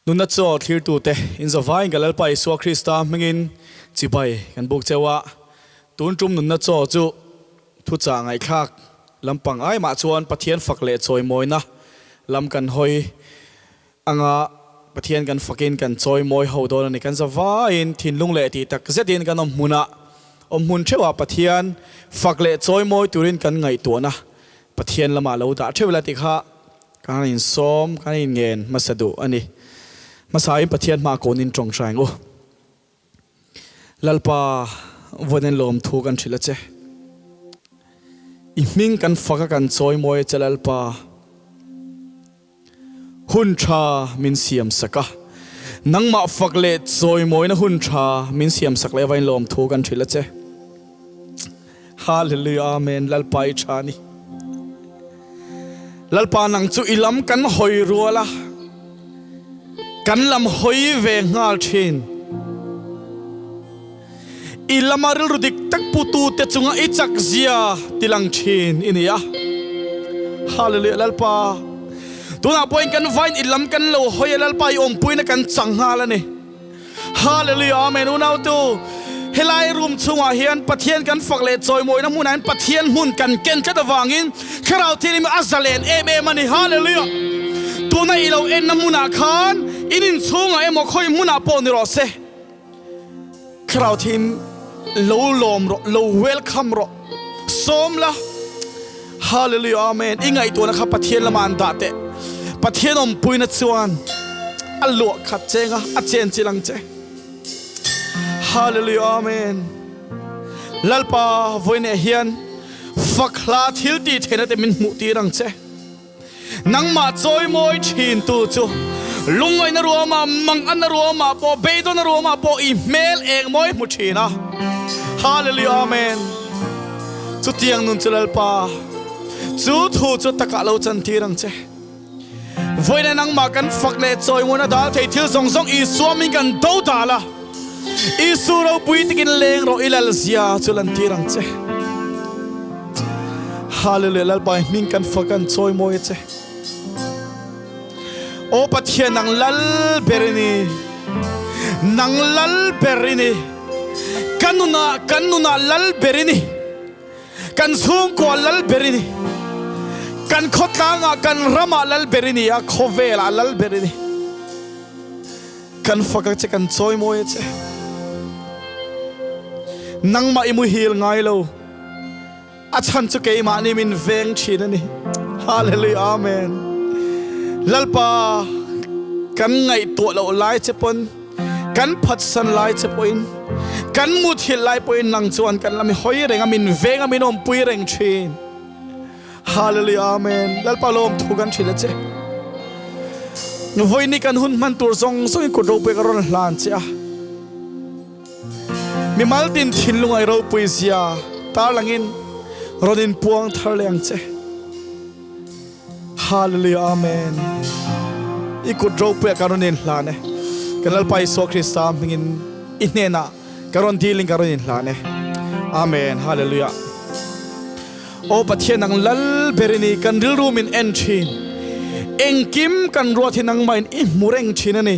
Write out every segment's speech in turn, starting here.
Nunna Chaw hlir tu te in zawai ka Lalpa'n Isua Krista mengin chibai kan buk chewa tun tum Nunna Chaw chu thu cha ngai khak lampang ai ma chuan Pathian fakle choi moina lam kan hoi anga Pathian kan fakin kan choi moi ho don ani kan zawai in thinlung le tihtakzet in kan muna mun thewa Pathian fakle choi moi turin kan ngai tuana Pathian lama lo da thewla tikha kan in som kan in ngen masadu ani masai Pathian ma konin trong sang o lalpa vonen lom thu kan thila che iming kan faka kan choi moi chalalpa hun tha min siam saka nangma fakle choi moi na hun tha min siam sakle vain lom thu kan thila che hallelujah amen lalpai chani lalpa nang chu ilam kan hoi ruala kan lam hoi ve ngal thin ilamaril rudik tak putu te chunga ichak zia tilang thin inia hallelujah lalpa tuna point kan vain ilam kan lo hoi lalpa i om puina kan changhala ni hallelujah amen unau tu helai room chunga hian Pathian kan fakle choi moi na munan Pathian mun kan ken ka dawangin kharau thinim azalen em ani hallelujah tuna ilo en namuna khan inin chunga emo khoi muna po ni ro se kharau thim lo lom ro lo welcome ro som la hallelujah amen ingai to na kha Pathian laman da te Pathian om puina chuan allo khat chenga a chen chilang che hallelujah amen lalpa voine hian fakhla thilti thena te min mu ti rang che nangma choi moi thin tu chu lungoi na ruama mang an na ruama po beido na ruama po email eng moi mu thina hallelujah amen chu tiang nun chu lalpa chu thu chu takah lo chan thi rang che voine nangma kan fakle choi ngona dal thei thil song song I swamin kan do dala isu ropui tikin leng ro ilal zia chulan tirang che hallelujah Lalpa'n min kan fakan choi moi che o Pathian nang lalberini kanuna lalberini kan sung ko lalberini kan khotlanga kan rama lalberini ya khovela lalberini kan fakak che kan choi moi che nang ma imu hil ngai lo achan chu ke ma ni min veng thin ani hallelujah amen lalpa kan ngai to lo lai che pon kan phat san lai che poin kan mut hil lai poin nang chuan kan lami hoi reng amin veng amin om pui reng thin hallelujah amen lalpa lom thu kan thila che voi ni kan hun man tur zong soi ko do pe karon hlan che a mi maltin thinlung ai ropui sia tar langin rodin puang thar leng che hallelujah amen I could drop pe karon in hlane kan Lalpa'n Isua Krista mingin inena karon dealing karon in hlane amen hallelujah o Pathian ang lalberini kan rilrumin enthin engkim kan ruathi nang main I mureng thinani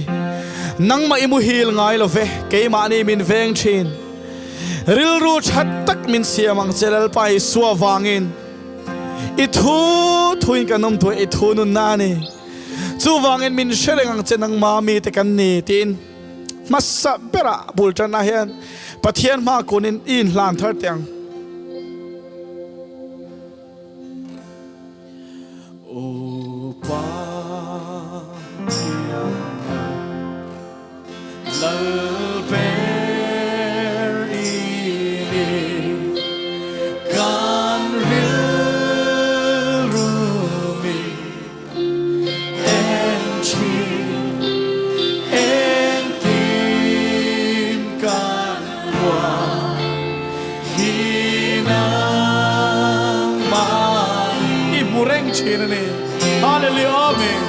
nang ma imu hil ngai lo ve ke ma ni min veng thin rilru that tak min siamang Lalpa'n Isua wangin I thuin kanom tu I thu nun na ni chu wangin min shereng chenang mami te kan ni tin masa bera bultan na hian Pathian ma konin in hlan thar tiang o Pathian Lalber hallelujah amen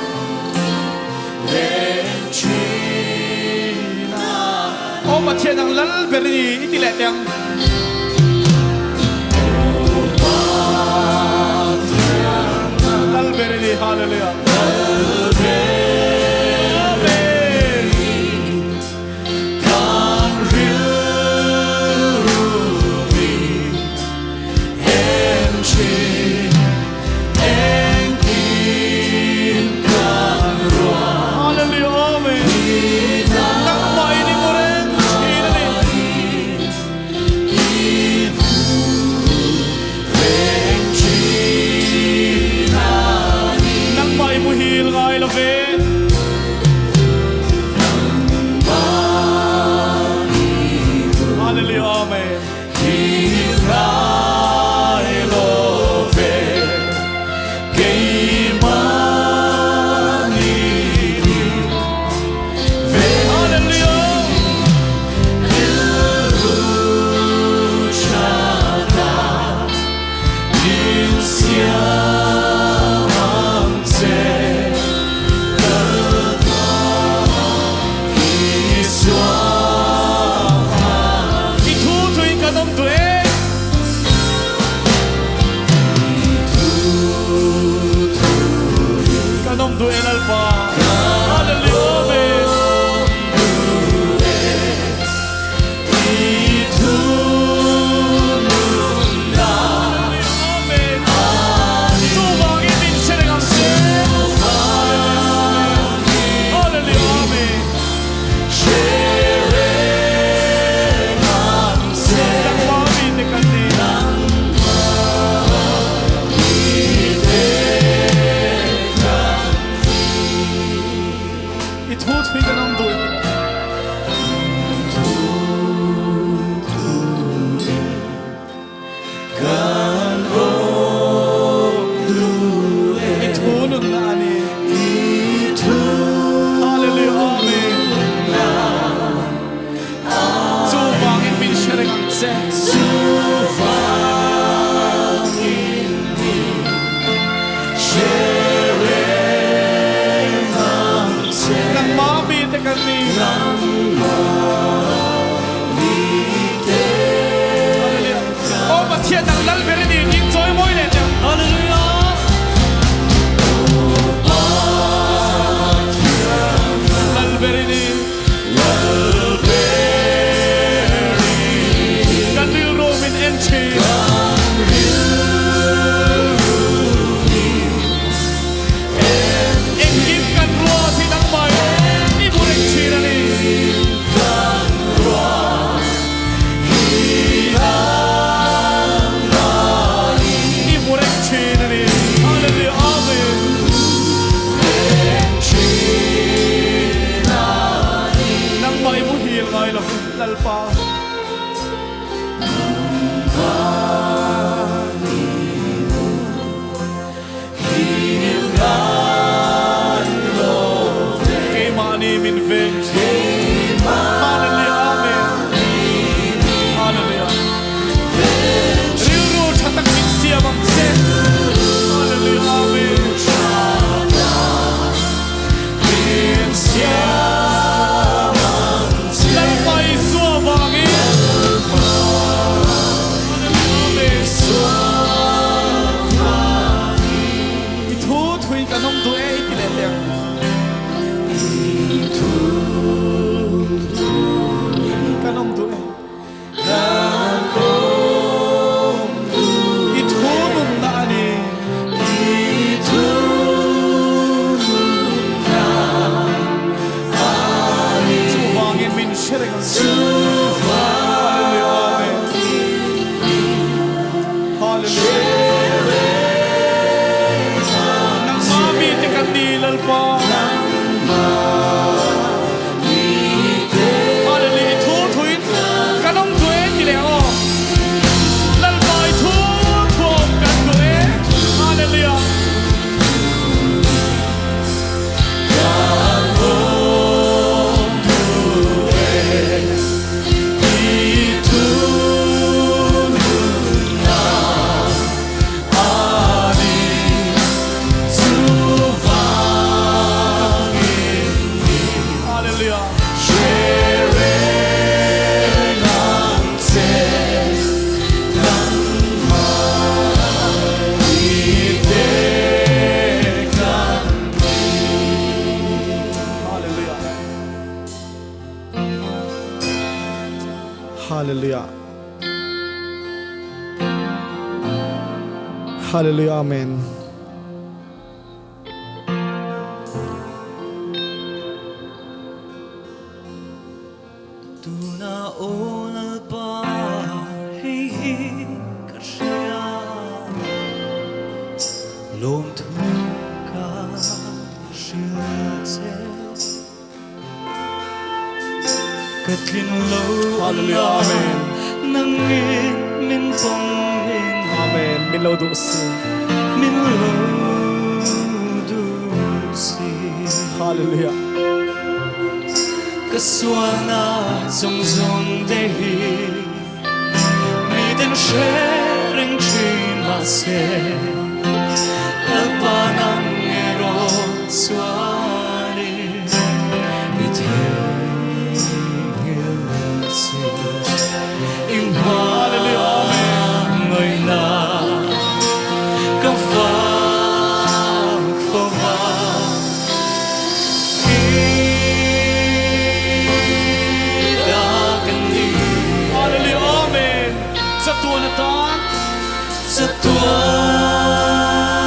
o Pathian ang lalberini itile tiang lalberini hallelujah lalberini kanong duwi. Itunod na ani. Hallelujah, amen. Suvangin min siya rin ang set. Suvangin min siya rin ang set. Nang mabite kami. Nang mabite. Hallelujah. Oh, Pathian ang Lalber din. Enjoy mo yun. Hallelujah. Lalpa'n. Kay mani min veng. Hallelujah, amen. Hallelujah. Riru chatak min siya mang sen. Hallelujah, amen. Min siya. Hallelujah. Hallelujah, amen. Tuna onal pa hey kasya lom tuka shilse katlinlo. Hallelujah, amen. Nangin min pongin Amen. Minlaw dusi. minlo dusi. Hallelujah. Sual na zong zong dehi mi den sharing chimase Lalpa'n ang erot suali mi tingilsi imha ngoy na sa tuwan na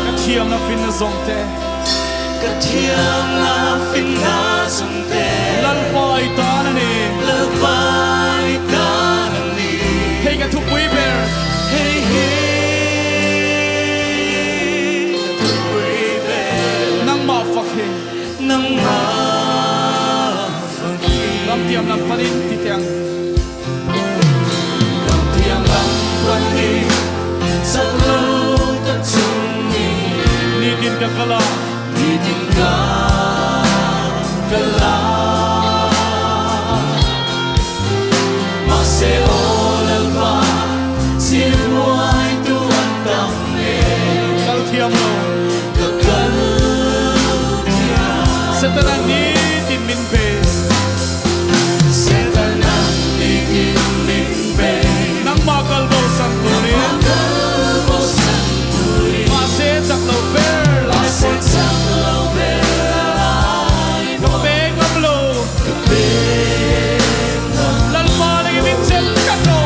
Kathiam na finazongte. Kathiam na finazongte. Lalpa'n tanani. Lalpa'n tanani. Hey ka thupui bear. Hey hey thupui bear. lam tiam lam panin ti tiang ni tin ka kala se olal ba silwai tu antam ne kal thiam lo kakal setanan ni tin min pe setanan ni tin min pe nang makal bo sang turin ma se chak lo ver la se chak lo ver ka pe ngam lo Lalpa'n ang iminsan ka no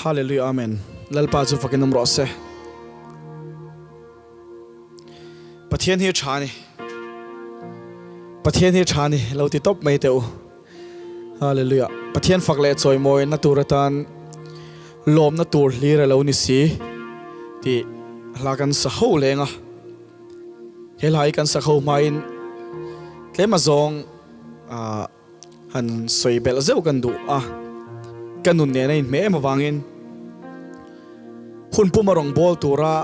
Hallelujah, amen. Lalpa'n chu fakin numro se. Pathian hi chani. Pathian hi chani. Lau ti top mai teu. Hallelujah. Pathian fakle choi moi na turatan Lawmna tur hlir alo ni si. Ti lakan sa ho lenga. Helai kan sa ho main. Tlema zong han soi bel zeu kan du a. Kanun ne na in me mawangin. hun pu marong bol tura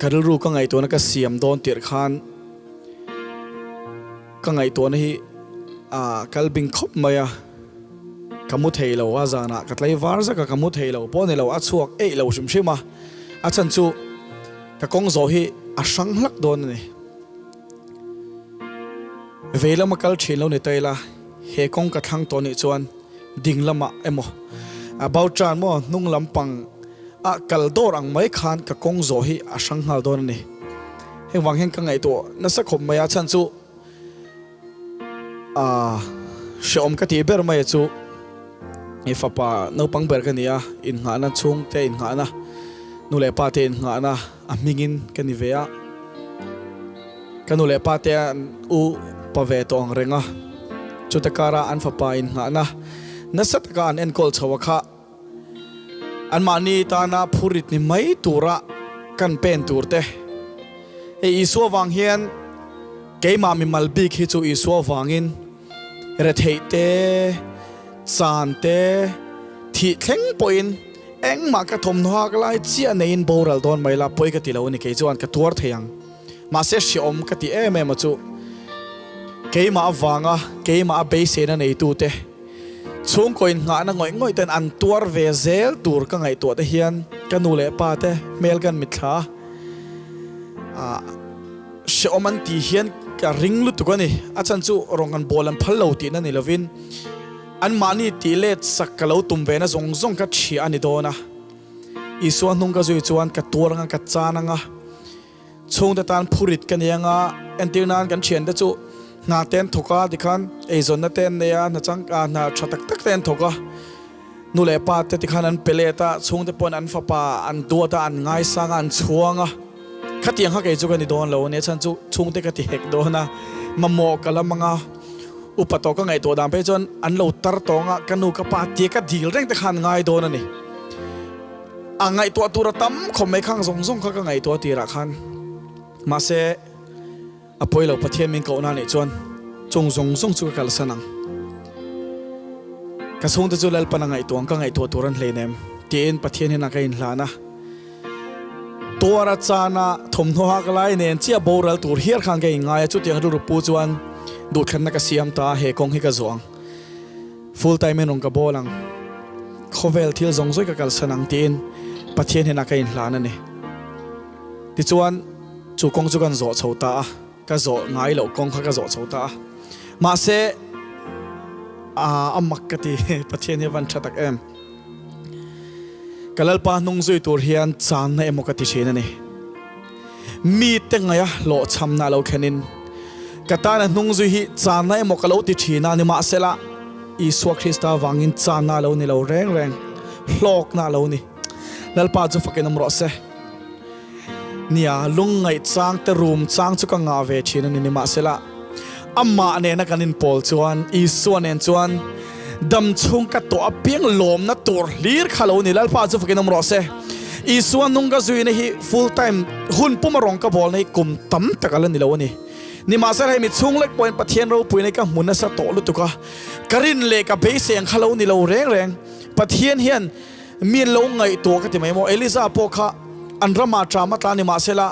karil ru ka ngai to na ka siam don tir khan ka ngai to na hi kalbing khop maya kamu thei lo wa zana katlai var za ka kamu thei lo pon lo a chuak ei lo shim shima a chan chu ka kong zo hi a sang hlak don ni vela makal thilo ni taila he kong ka thang to ni chuan dinglama emo about chan mo nung lampang a kal dor ang mai khan ka kong zo hi a sang hal don ni he wang hen ka ngai to na sa khom maya chan chu shom ka ti ber mai chu ifapa no pang ber ka nia in nga na chung te in nga na nu le pa te in nga na amingin ka ni vea ka nu le pa te u pa ve to ang renga chu ta kara an fa pa in nga na sat ka an en kol chawa kha an mani ta na phurit ni mai tura kan pen turte e iso wang hian ke ma mi malbi khi chu iso wangin re theite san te thi thleng poin eng ma ka thom noa ka lai chia nein boral don mai la poi ka ti lo ni ke chuan ka tuar theyang ma se shiom ka ti em ma chu ke ma wanga ke ma be se na nei tu te chung koin nga na ngoi ten an tuar ve zel tur ka ngai to te hian ka nu le pa te mel gan mitha shioman ti hian ka ring lu tu ka ni a chan chu rong an bol an phal lo ti na ni lovin an mani ti let sak ka lo tum ve na zong zong ka thi ani do na iswa nung ka zui chuan ka tur nga ka chana nga chung ta tan phurit ka ni nga entirnan kan chen da chu na ten thoka dikhan ei zon na ten ne ya na chang ka na thatak tak ten thoka nu le pa te tikhan an peleta chung te pon an fa pa an do ta an ngai sang an chuanga khatiang ha ke chu ka ni don lo ne chan chu chung te ka ti hek do na mamo kala manga upato ka ngai to dam pe chon an lo tar tonga kanu ka pa ti ka dil reng te khan ngai do na ni angai to tura tam khom mai khang zong zong kha ka ngai to ti ra khan ma se apoi lo Pathian min ko na ni chon chung zong zong chu ka kal sanang ka sung te chu Lalpa'n ngai to ka ngai to turan hle nem tin Pathian hina ka in hlana tora chana thom no ha ka lai nen chia boral tur hier khang ge ngai chu tiang ru pu chuan du khan na ka siam ta he kong hi ka zong full time en ong ka bolang khovel thil zong zoi ka kal sanang tin Pathian hina ka in hlana ni ti chuan chu kong chu kan zo chhota ka zo ngai lo kong kha ka zo chhota ma se amak ka ti Pathian he van thatak em kalalpa nung zui tur hian chan na emo ka ti chena ni mi te ngaya lo chamna lo khenin katana nung zui hi chan na emo ka lo ti thina ni ma sela Iswa Krista wangin chan na lo ni lo reng hlok na lo ni lalpa chu fakin amro se nia lungai chang te room chang chu ka nga ve thina ni ma sela Amah ne na kanin pol chuan Iswa nen chuan dam chung ka to apiang Lawmna tur hlir khalo ni lalpa chu fakin amro se Iswa nung ka zui ni hi full time hun pumarong ka bol nei kum tam takala ni lo ni ni ma sa hai mi chung lek point Pathian ropui nei ka munna sa to lu tuka karin le ka be seng khalo ni lo reng Pathian hian min lo ngai to ka ti mai mo Eliza po kha anrama trama ta ni ma sela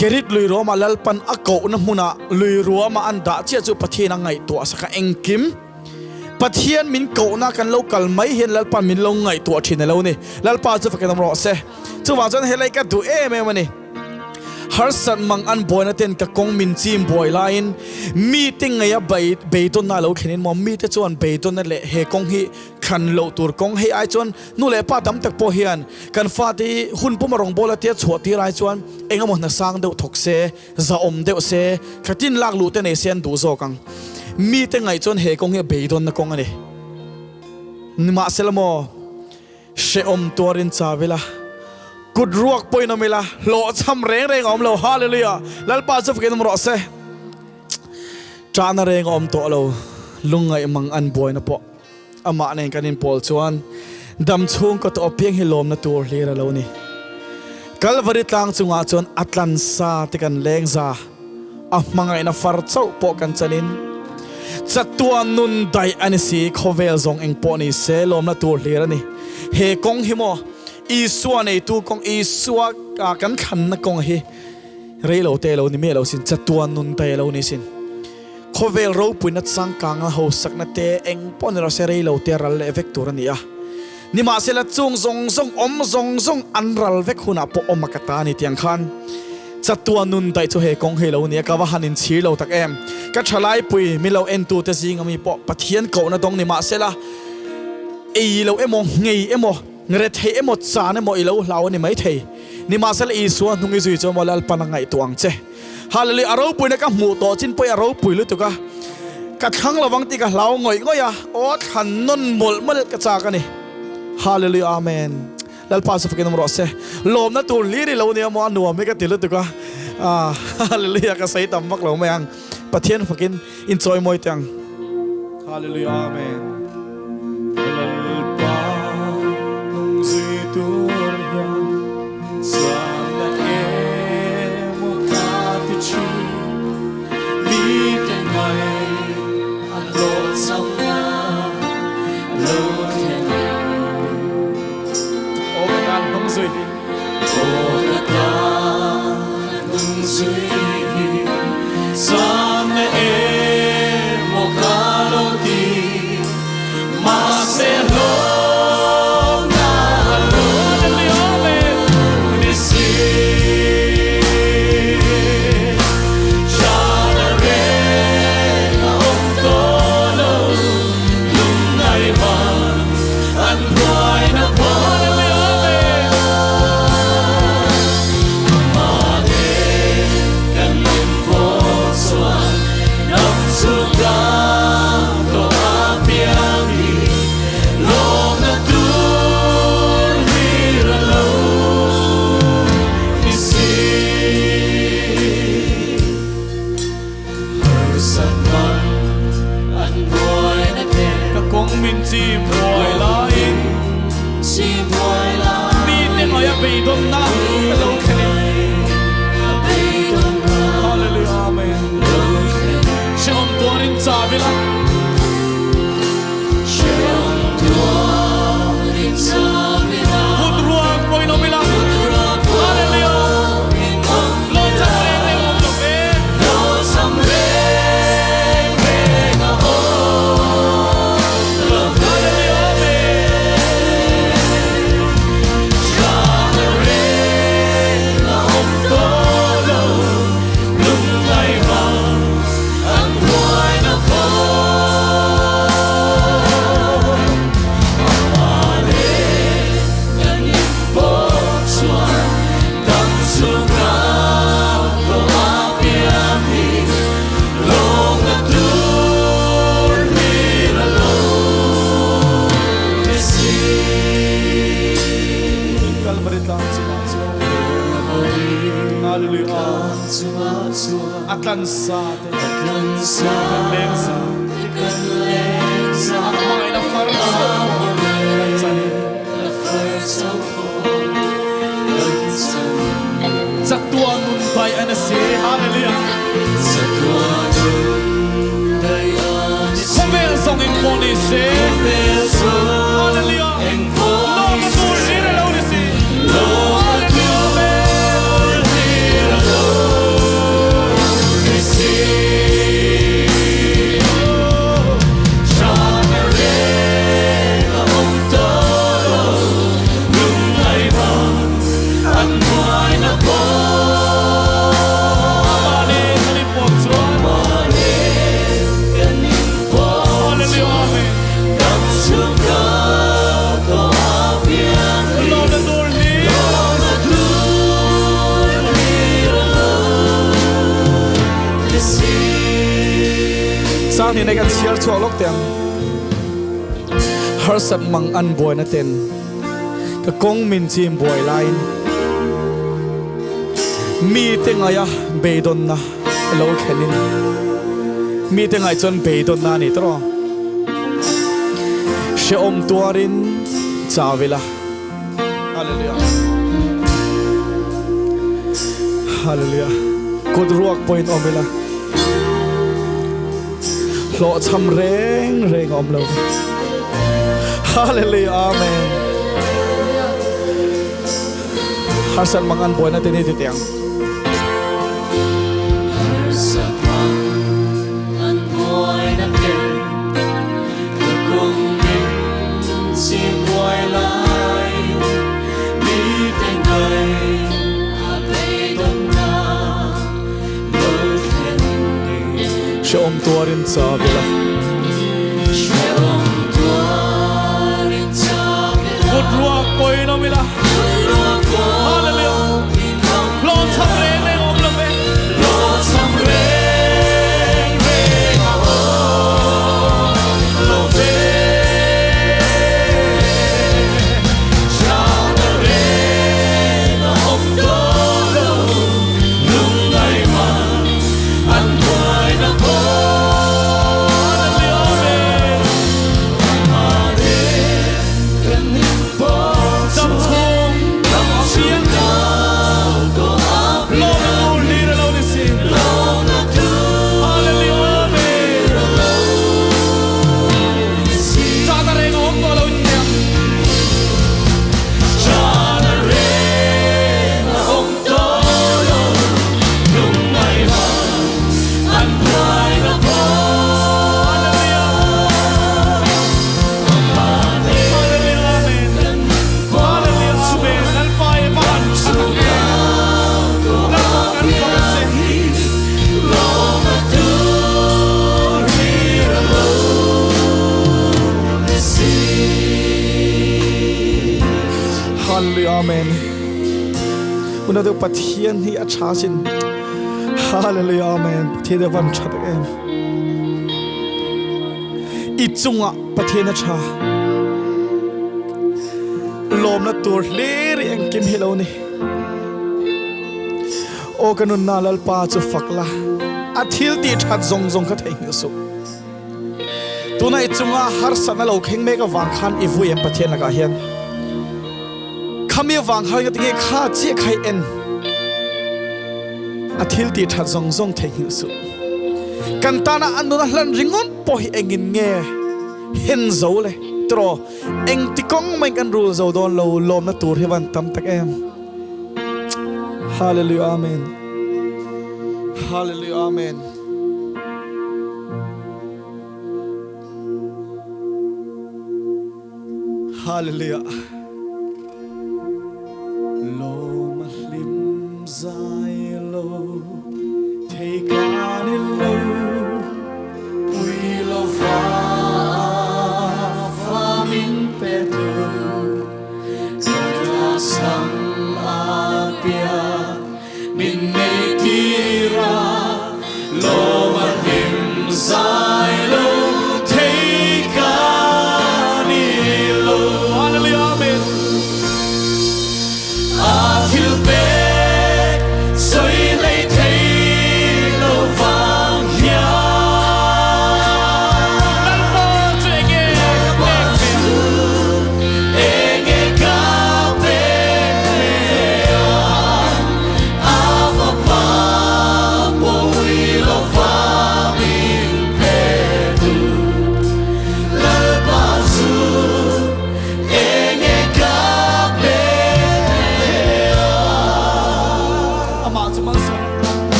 kerit lui roma Lalpa'n ako na muna lui roma anda chia chu Pathian ngai to saka engkim Pathian min ko na kan local mai hian Lalpa'n min lo ngai to thina lo ni lalpa chu fakan ro se chu wa jon helai ka du em mani har san mang an boy na ten ka kong min chim boy line meeting ya beiton na lo khenin mo mi te chuan beiton na le he kong hi khan lo tur kong he ai chuan nu le pa dam tak po hian kan fa ti hun pu marong bola te chhuat ti rai chuan engamo na sang deuh thok se za om deuh se khatin lak lu te nei sen du zo kang mi te ngai chuan he kong he beiton na kong ani ma selamo she om torin chawela good ruak poi no mila lo cham reng om lo hallelujah lalpa chu fakin amro se chana reng om to lo lungai mang an boy na po Amah nen kanin pol chuan dam chung ko to piang hi Lawmna tur hlir lo ni Calvary tlang chunga chuan atlan sa te kan leng za mangai na far chau po kan chanin chatua nun dai ani si khovel zong eng po ni se Lawmna tur hlir ani he kong hi mo isua nei tu kong isua kan khan na kong hi reilo te lo ni me lo sin chatuan nun te lo ni sin khovel ropui na chang kang ho sak na te eng pon ra se reilo te ral evek tur ania ni ma se la chung zong zong om zong zong an ral vek huna po omakata ni tiang khan chatuan nun tai chu he kong he lo ni ka wa hanin chi lo tak em ka thalai pui mi lo en tu te sing ami po pathian ko na dong ni ma se la ei lo emo ngei emo ngre the emo cha ne mo i lo hlaw ni mai thei ni ma sel i suan hungi zui cho mo Lalpa'n ngai tuang che hallelujah aro pui na ka mu to chin poi aro pui lu tu ka thang lawang ti ka hlaw ngoi ngoya o khan non mol mal ka cha ka ni hallelujah amen Lalpa'n sa fakin mo se Lawmna tu hlir lo ni mo anu me ka tilu tu hallelujah ka sai tam mak lo mayang Pathian fakin enjoy moi tang hallelujah amen Atlan sa mga ina farsa sa tuan nun bay anasi hallelujah kumel song ing poni se hallelujah Lawmna tu hlir lo ni si ni này kan sial cho lok tem har sat mang an boy na ten ka kong min chim boy line mi te ngaya beidon na lo khenin mi te ngai chon beidon na ni tro she om turin chawila hallelujah hallelujah kod ruak point omela lo cham reng reng om lo hallelujah amen Hasan mangan buwan natin ititiyang. Harsapang an buhay natin, Kagungin si buhay lai, Di tengay abay dong na, Bawrhsawmte. Siya turin sa bila. Siyang turin sa bila, Budluak po ino bila. Budluak po inong Lord sa rene om labe. Lord sa reng, reng ako, love. Siya na rin ang tulong, nung ay man, ang buhay na ko. Amah rin, kanin po sa siyan ko apya. Lawmna Siya na rin akong tulong, nung ay man, ang buhay na ko. Amah rin, kanin po sa ko apya. Lawmna turin Hallelujah, amen. Una do Pathian hi achasin. Hallelujah, amen. Pathian van chat em. Ichunga Pathian cha. Lawmna tur hlir ang kim hello ni. O kanun na Lalpa'n chu fakla. Athil ti that zong zong ka thei su. Tuna ichunga har sana lo kheng me ka wang khan ivu em Pathian laga hian. Kami wang har ka tinge kha chi khai en. Athil ti that zong zong thei su. Kantana anduna hlan ringon po hi engin nge. Hen zo le. Tro eng ti kong mai kan rul zo don lo Lawmna tur hi wan tam tak em. Hallelujah, amen. Hallelujah, amen. Hallelujah. Lo mahlim zai lo takah ni lo We love farming Bethel, Sam apya, min may tira, Lawmna zailo, takah ni lo. Hallelujah, amen.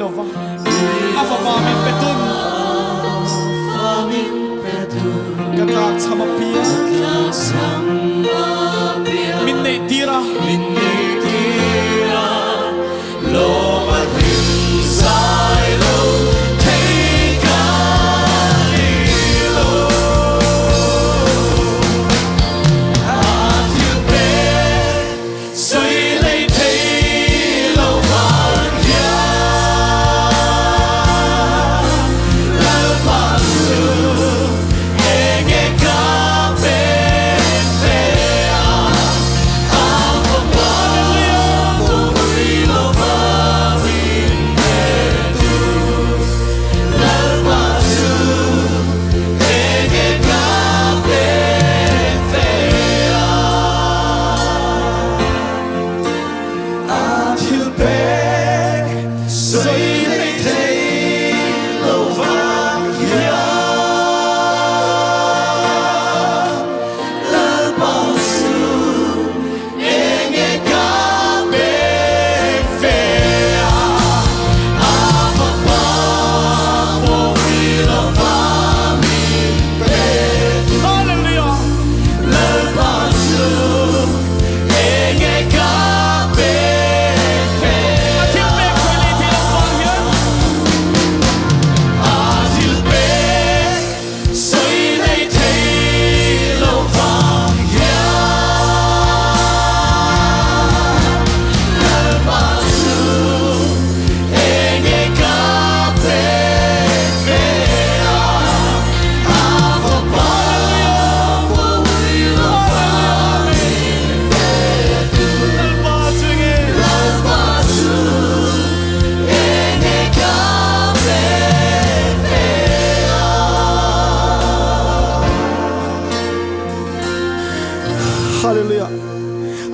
lova afama min petun katak samapia min nei tira Loma sai lo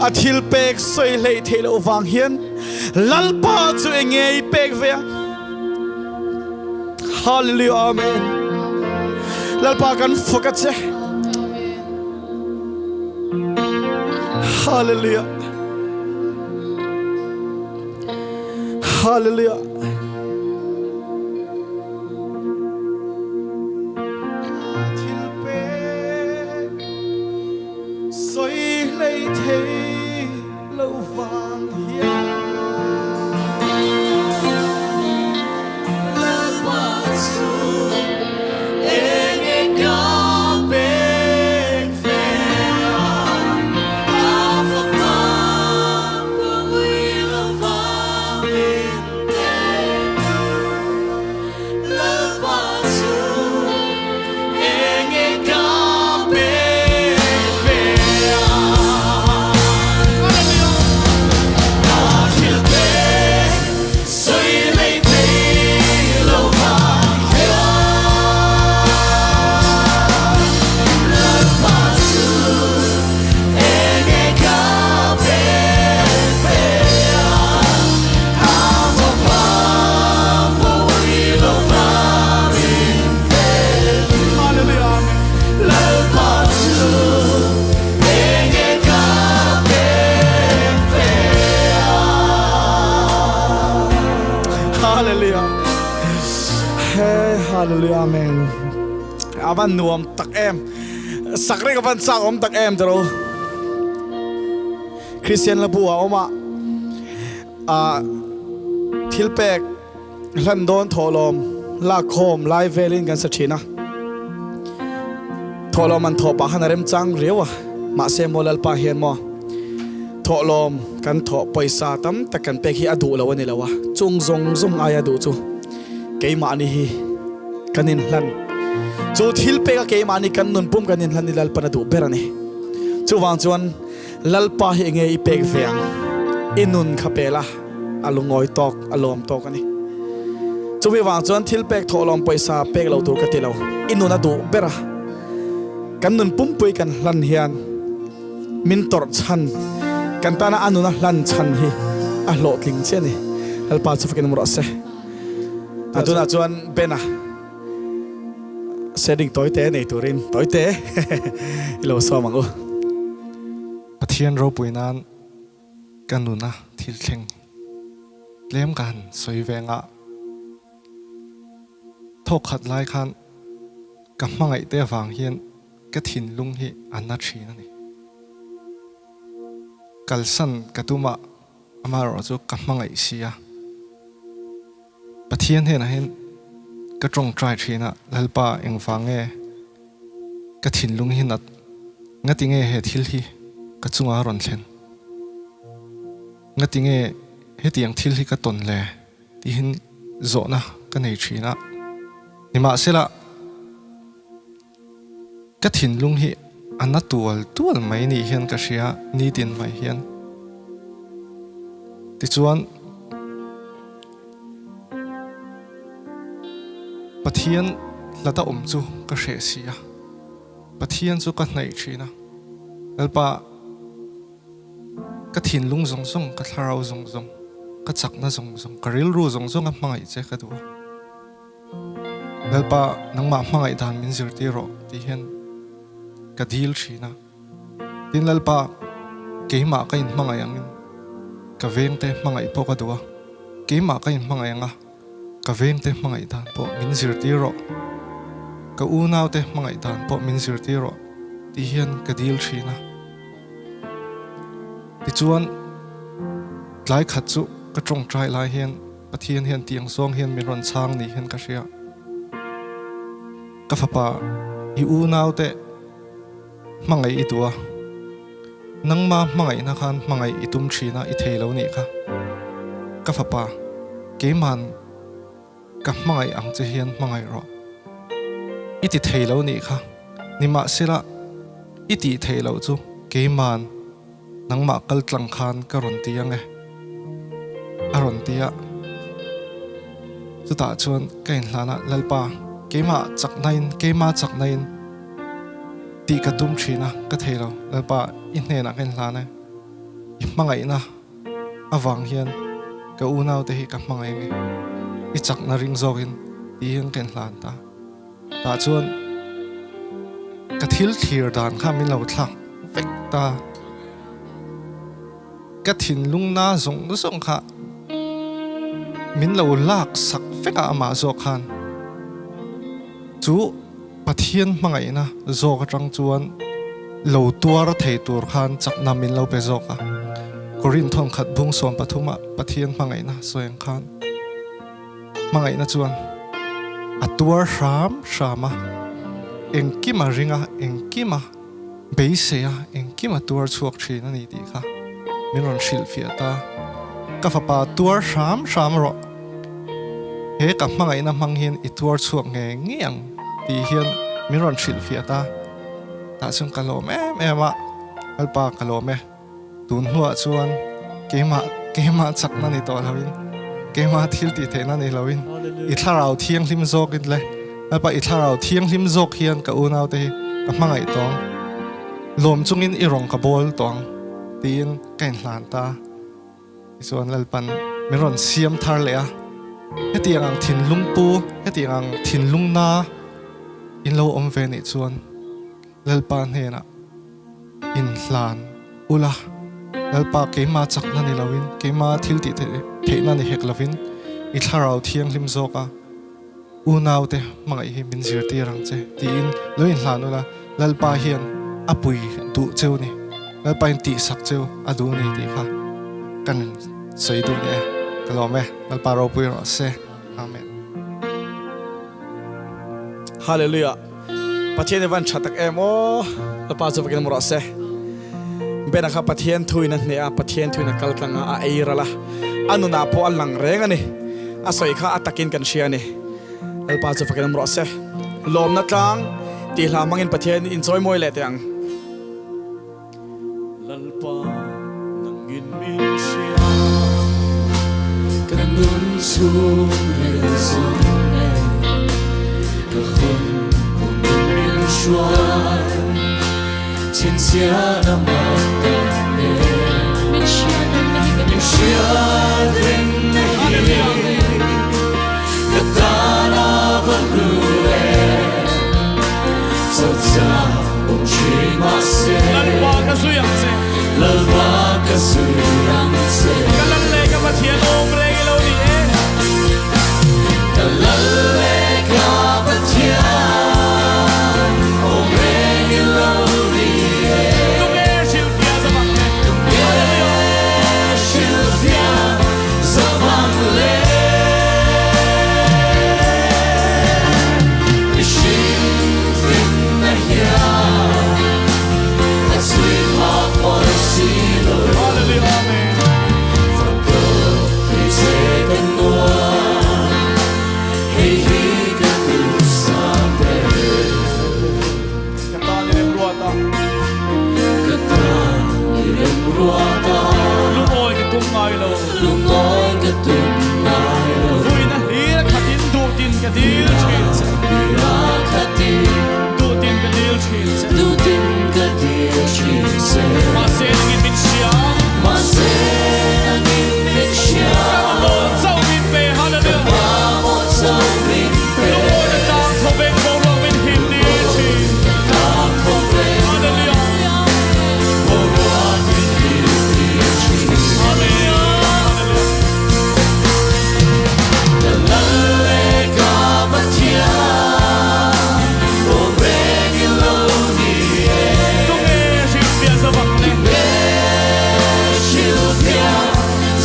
Athil pek soi lei thelo wang hian lalpa chu engei pek ve hallelujah amen lalpa kan fokat che hallelujah hallelujah athil pek soi lei thelo wang hian hallelujah amen avan nuam tak em sakre avan sak om tak em tro Christian la bua oma thilpek hlandon tholom la khom lai velin kan sachina tholom an thopa hanarem chang rewa ma se molal pa hian mo tholom kan tho paisa tam takan pek hi adu lawani lawa chung zong aya du chu keima ani hi kanin hlan chu thilpe ka ke mani kan nun pum kanin hlan ni Lalpa'n du berani chu wang chuan lalpa hi nge i pek veang inun khapela alungoi tok alom tok ani chu wi wang chuan thilpek tholom paisa pek lo tur ka tilo inun adu bera kan nun pum pui kan hlan hian min tor chan kan tana anuna hlan chan hi a lo tling cheni Lalpa chu fakin mura se aduna chuan bena setting toite nei turin toite ilo so mangu Pathian ropui nan kan Nunna thil thleng lem kan soi venga thok khat lai khan ka mangai te wang hian ka thinlung hi anna thina ni kalsan katuma amaro chu ka mangai sia Pathian he na hin ka trong trai thina lalpa engfange ka thinlung hi nat ngatinge he thil hi ka chunga ron thlen ngatinge he tiang thil hi ka ton le ti hin zo na ka nei thina nima sela ka thinlung hi anna tual mai ni hian ka sia ni tin mai hian ti chuan Pathian lata chu ka hre sia Pathian chu ka hnai thina Lalpa ka thinlung zong ka Thlarau zong ka chakna zong ka rilru zong a mangai che ka du Lalpa nangma mangai dan min zirti ro ti hian ka dil thina tin Lalpa keima ka in mangai angin ka vengte mangai po ka duwa keima ka in mangai anga ka vengte mangai dan po min zirti ro ka unaw te mangai dan po min zirti ro ti hian ka dil thina ti chuan tlai khat chu ka trong trai lai hian Pathian hian tiang song hian min ron chang ni hian ka ria ka fapa I unaw te mangai I tua nangma mangai na khan mangai itum thina I theilo ni kha ka fapa keman ka mangai ang che hian mangai ro iti theilo ni kha nima sira iti theilo chu keman nangma kal tlang khan ka ron tiang e aron tia chu ta chuan kain hlana lalpa kema chaknain ti ka tum thina ka theilo lalpa I hne na kain hlana I mangai na awang hian ka unaw te hi ka mangai nge I chakna ring zokin ti hian kain hlan ta chuan ka thil hlir dan kha min lo thlak vek ta ka thinlung na zong kha min lo lak sak veka Amah zo khan chu Pathian mangai na zo ka tang chuan lo tuar thei tur khan chakna min lo pe zo ka korin thong khat bung som pathuma Pathian mangai na soeng khan mangai na chuan atuar shama engkima ringa engkima beisea engkima tuar chuak thina ni ti kha min ron shil fiata ka fapa tuar sham ro he ka mangai na manghin I tuar chuak ngiang ti hian min ron shil fiata ta chung kalom ma alpa kalome tun huwa chuan kema chakna ni to lawin kema thil ti theina ni lawin I Thlarau thiang hlim zok in le alpa I Thlarau thiang hlim zok hian ka unaw te ka mangai tong lom chungin I rong ka bol tong tin kain hlan ta chuan Lalpa'n min ron siam thar le a hetiang ang thinlung pu hetiang ang thinlung na in lo om ve ni chuan Lalpa'n hena in hlan ula Lalpa keima chakna ni lawin keima thil ti theina ni hek lovin I Thlarau thiang hlim zoka unaw te mangai hi min zirti rang che tin loin hlan ula Lalpa hian apui du cheu ni Lalpa in ti sak cheu adu ni ti kha kan soi du ne kalome Lalpa ropui ro se amen Hallelujah Pathian van chatak emo Lalpa zo vakin moro se bena kha Pathian thuina ne a Pathian thuina kal tlanga a eirala anu na po alang reng ani asoi kha atakin kan sia ni Lalpa zo vakin moro se Lawmna tlang ti hla mangin Pathian enjoy moi le tiang Lalpa'n nangin min siya kanun sual zonne kahun min chuan thiên xia nam ne min xia reng nei katana vanue sao cha ông chimase Lalpa ka suyang se kalang le ka Pathian om reng lo ni e Kalale ka ngai lo lung ngoi ka tum ngai lo vui na hlir khatin du tin ka dil chin se ra khatin du tin ka dil chin se du tin ka dir chin se ma se ngin min sia ma se angin min sia lo zau min pe hallelujah ma mo zau min pe lo na tang tho veng bo lo min him dil chin ta ko ve hallelujah bo ra min dir chin hallelujah la la le ka Pathian o reng lo ni e tu nghe shim bia sa vak le Chiều phía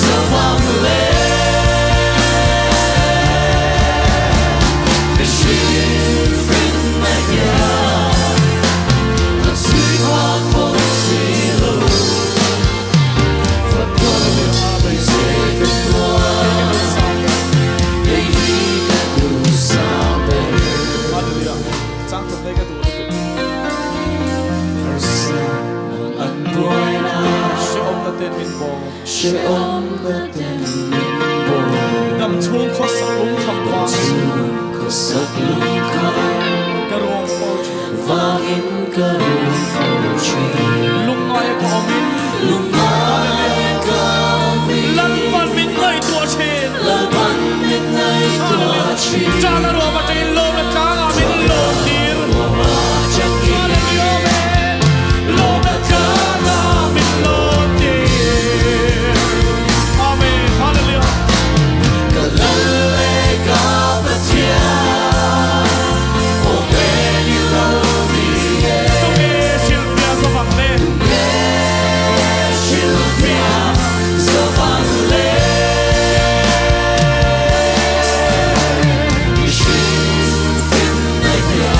giờ vang lên để xin phiền mẹ nhà thật suy hoa một xì lù và tôi bây giờ cần qua để đi cả đủ xa bên hallelujah sang tu le ka tu ở xa ăn quay na she om na ten min bo sẽ ôm lên tên mình vô dam chung kho sa um kham wa có sắc lung khai ka rong fo vang in ca rung phao chi lung ngai ko min lung ai ca mi Lalpa'n min ngai tua chen Lalpa'n min ngai tua chi cha na ro ma te lo na tlang a min lo tir ma chắc ki hallelujah men lo na tlang a min lo tir amen hallelujah ca lale ca Pathian o pe ni lo ni e tu nghe shil bia sa vak le chiều phía giờ vang lên xin phiền mẹ nhà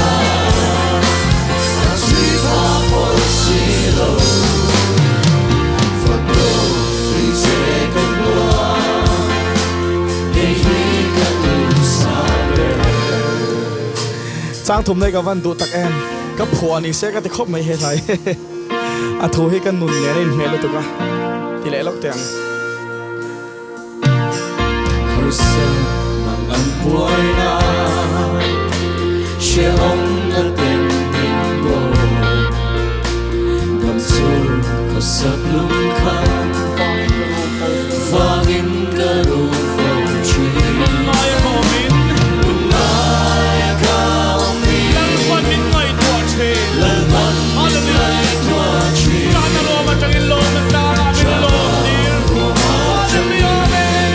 suy hoa một xì lù Phật độ vì sẽ cần qua để đi cả từ xa bên sang thum nei ka van du tak en ka phu ani se ka te khop mai he thai a thu he kan nun ne rin me lo tu ka ti le lok teng hỡi sân mang ăn buổi na sẽ ông đã tên mình bồ đâm sâu có sắc lung khăn vang in ca ru phao chi ngai ko min ai cao mi Lalpa'n min ngai tua chen Lalpa'n hallelujah tua chi cha na ro ma tang in lo na tlang a min lo tir hallelujah men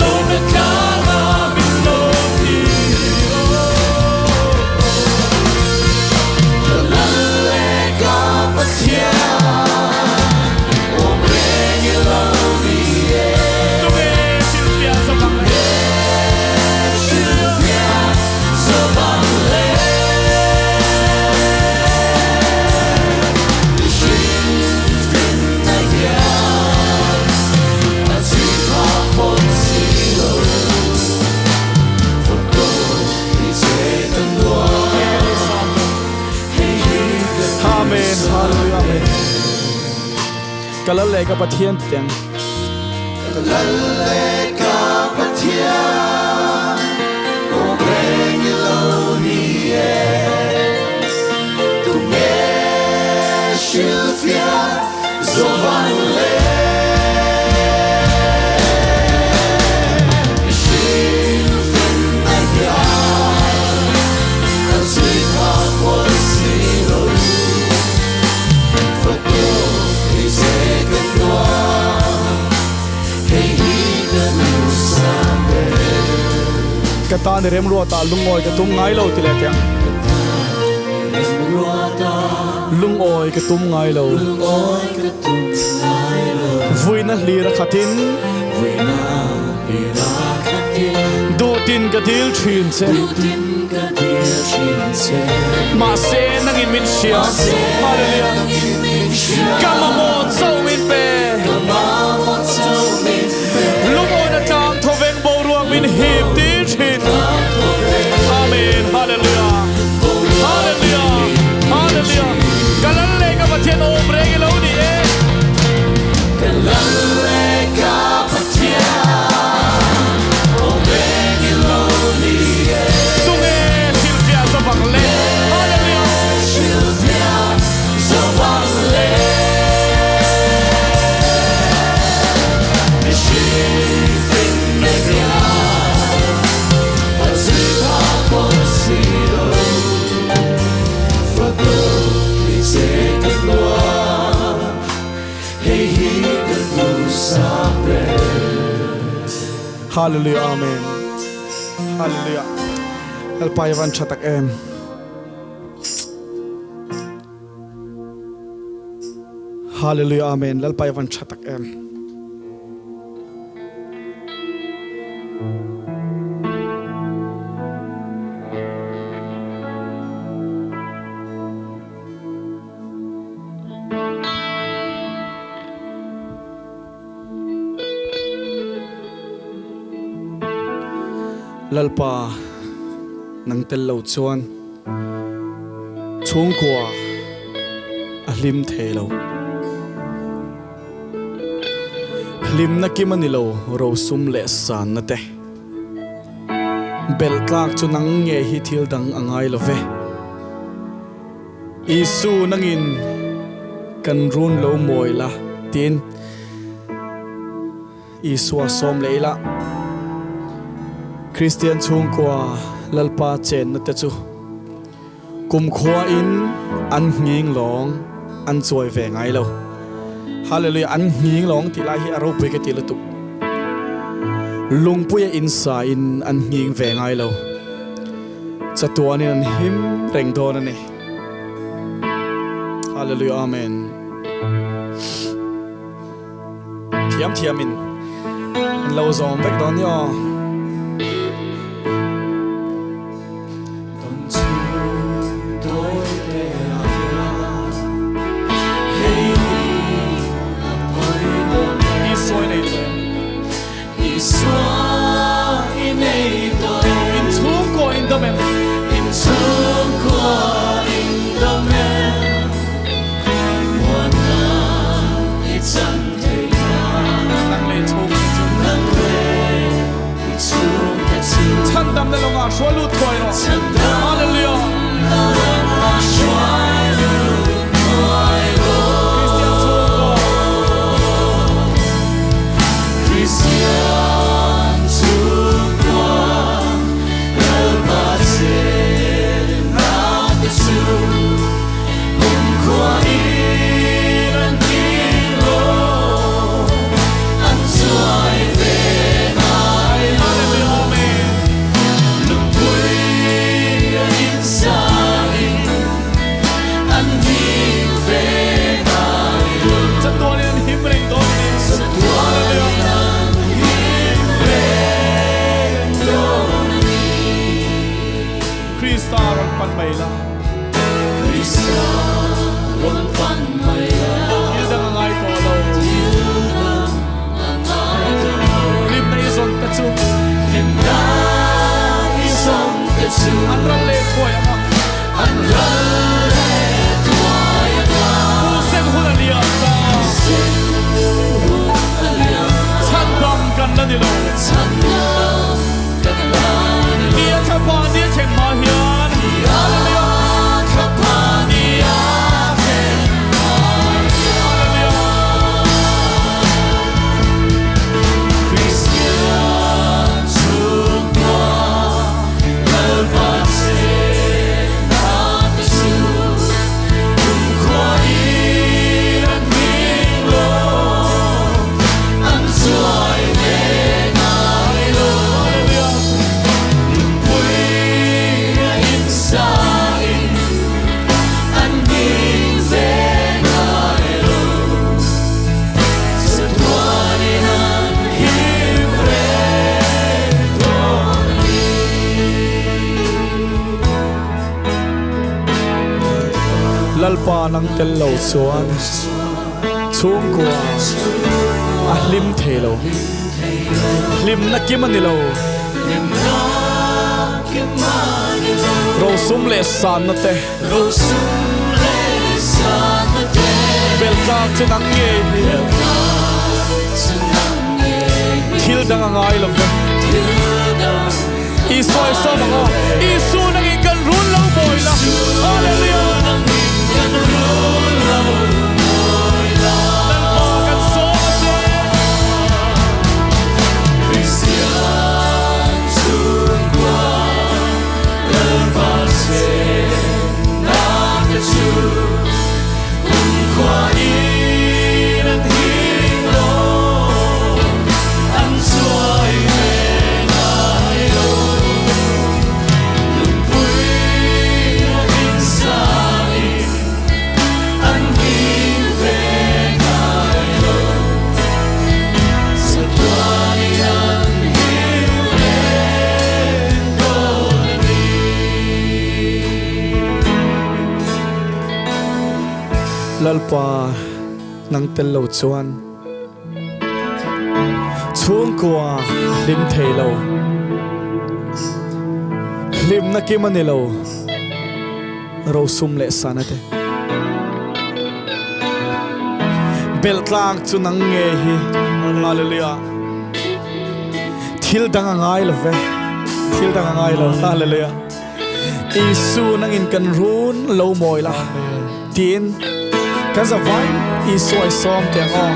lo na tlang a min lo tir lale ca Pathian o reng lo ni e tu nghe shil bia sa vak le chiều phía giờ vang lên xin phiền mẹ nhà suy hoa một xì lù Phật độ vì sẽ cần qua amen hallelujah amen kalal le ka Pathian teng lale ca Pathian o reng lo ni e tu nghe chiều phía giờ vang lên xin phiền mẹ nhà suy hoa một xì lù Phật độ vì sẽ cần qua để đi gần xa bên ka ta ni rem ro ta lungoi ka tum ngai lo ti le teng em rua ta lungoi ka tum ngai lo ôi cái tung ngai lo vui na hlir khatin vì na bị ra khát tin du tin ka dil chin se tu tin cả địa chín xe ma se nang in min sia hallelujah in mình chia ka ma mo zau min pe ma một dấu mình về lungoi na tang tho veng bo ruang min hip ti chin amen hallelujah hallelujah hallelujah kalal le ka Pathian om reng lo ni e cái lale Hallelujah, amen. Hallelujah. Lalpa yavan chatak em. Hallelujah, amen. Lalpa yavan chatak em. Lalpa nang tello chuan chung kwa a hlim thelo Hlimna kimanilo ro sum le san na te bel tlak chu nang nge hi thil dang angai love Isu nangin kan run lo moila tin Isu a som leila Christian chung kwa lalpa chen na te chu kum khwa in an nging long an choi ve ngai lo Hallelujah an nging long ti lai hi aro pui ke ti lutuk lungpui in sa in an nging ve ngai lo chatuan in an him reng don ani Hallelujah amen thiam in lo zom vek don yo Lalpa nang tello chuan chung kwa a hlim thelo Hlimna kimanilo ro sum le san na te bel ka chenang nge thil dang angai lo Isoi so mango Isu nang ikan run lo boila Hallelujah Hallelujah Lalpa'n nang tel lo chuan chung kwa lim thei lo Hlimna ki mani lo ro sum le sanate bel tlang chu nang nge hi hallelujah thil dang ngai lo ve thil dang ngai lo hallelujah Isu nang in kan run lo moi la tin kan za vai Isu ai som te ngo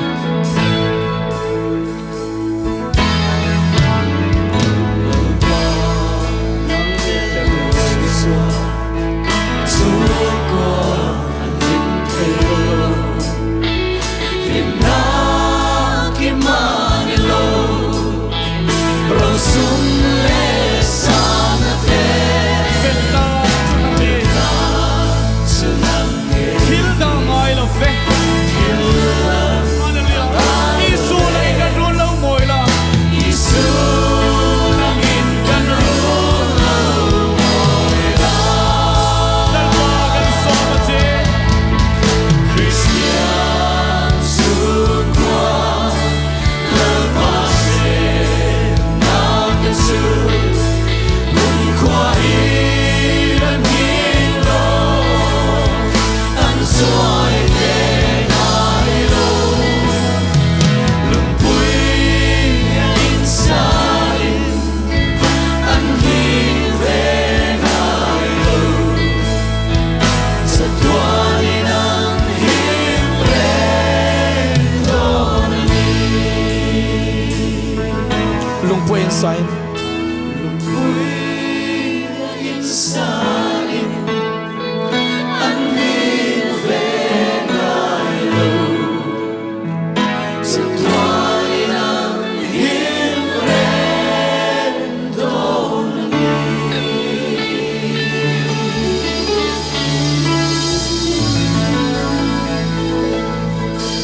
sign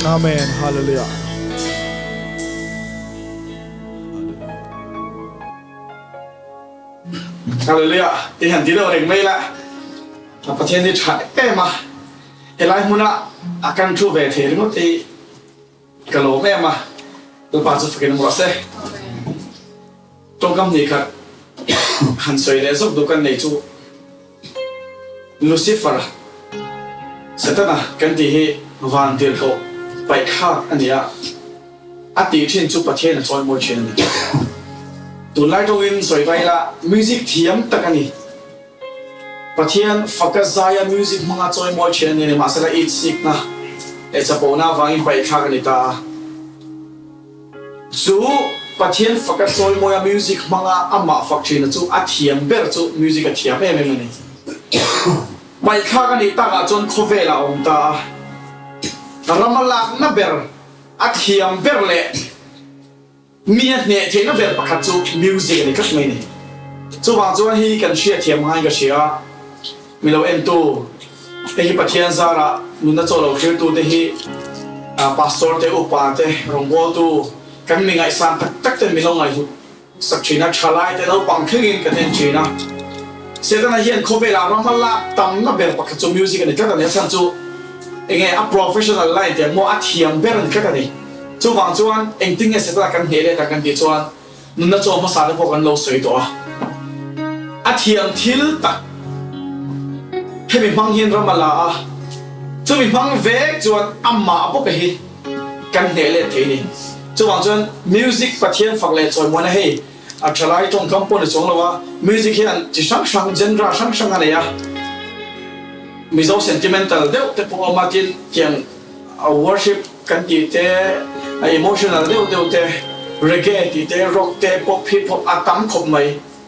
Amen hallelujah Hallelujahที่เห็นที่เราเร่งไม่ละประเทศนี้ถ่ายเป้มาเฮลัยมุนะอาการชูเวทีหรือว่าที่กะโหลกแม่มาตัวป่าจะฝึกกันหมดเสียตรงคำนี้ครับหันสวยเลยสุดดูกันในจูลูซิเฟอร์เสร็จนะกันที่วันเดียวเขาไปฆ่าอันนี้อดีตเช่นจูประเทศนั้นซอยมวยเช่นนี้ตัวไล่ตัววินสวยไปละมิวสิกเทียมตะกันนี่ประเทศฟักซ์ใจมิวสิกมังอาจอยมวยเชนนี่มาสละอีสิกนะจะปนาวางินไปข้ากันนี่ตาจูประเทศฟักซ์จอยมวยมิวสิกมังอาอามาฟักเชนจูอาเทียมเบอร์จูมิวสิกเทียมเองเลยนี่ไปข้ากันนี่ตาจนโคเวลาองตารามาลักนับเบอร์อาเทียมเบอร์เล่มีเนี่ยเทนเบอร์ประคัตจูมิวสิกนี่ก็ไม่เนี่ยจูบางจูฮีกันเชียเทียมให้กันเชียมีเราเอ็นตูเตฮีปัทยันซาระนุนน่ะโจเราเชื่อตูเตฮีพาสตอร์เตอุปาเตรงโวตูกันมีไงสันตักเตมีเราไงสักชีนักชาลายเตเราปังขึ้นกันเต็มชีนะเสร็จแล้วเฮียนโคเวลาเรามาลาตั้มนับเบอร์ประคัตจูมิวสิกนี่ก็ตอนนี้ฉันจูเองไงอัพโปรเฟชชั่นอลไลน์แต่โมอัดเทียมเบอร์นี่ก็ตอนนี้จูบางจูอันเองติ้งเงี้ยเสร็จแล้วกันเฮเลแต่กันที่จูอันนุนน่ะโจมาสารพวกกันเราสวยตัวอัดเทียมทิลตักให้มีพังหินรามาลาจะมีพังเวกจวนอัมมาพวกเฮกันเฮเลทีนี่จวนจวนมิวสิกประเทศฝั่งเลจอยมันให้อัจฉริยะจงคำพูดในช่วงละว่ามิวสิกเฮียนจะช่างเจนราช่างอะไรอะมีโซ่เซนติเมนตัลเดี๋ยวแต่พวกมาจินเกี่ยงworship กันที่เตะ emotional เดี๋ยวเตะ reggae ที่เตะ rock เตะ pop hip hop อาตั้มขบไหม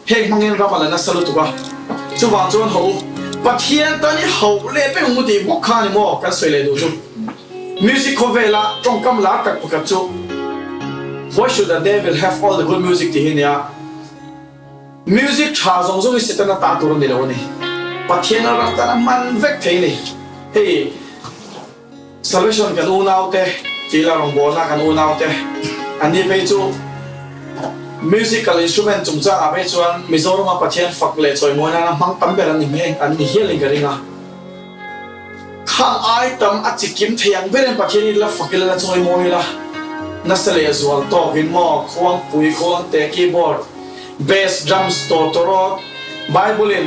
เฮงพังหินรามาลานั่นสรุปตัวจวนจวนเขาประเทศตอนนี้เขาเล่นเป็นมุติบอกข้านี่มั่วกันสวยเลยดูจุมิวสิกคอเวล่าตรงกำลังกับกับจุ Why should the devil have all the good music ที่นี่มิวสิกชาส่งส่งสิทธิ์นั้นตาตัวนี้แล้วนี่ประเทศเราแต่ละมันเวกเทนี่เฮ้ salvation กันอูน่าเตะจีลาลงบอลน่ากันอูน่าเตะอันนี้ไปจุmusical instrument จุ่มจ้าไปจวนมิโซรมาประเทศฝักเล่จอยมวยนะมังตั้มเบรันนี่เองอันนี้เฮียลิงกันเองอ่ะข้ ข้างไอ้ตำอัจฉริยะเทียงเป็นประเทศนี้ละฝักละจอยมวยละนัสเลสวลตอกินหม้อควงปุ๋ยควงเตะคีย์บอร์ดเบสดรัมสโตตรอดไบเบิลิน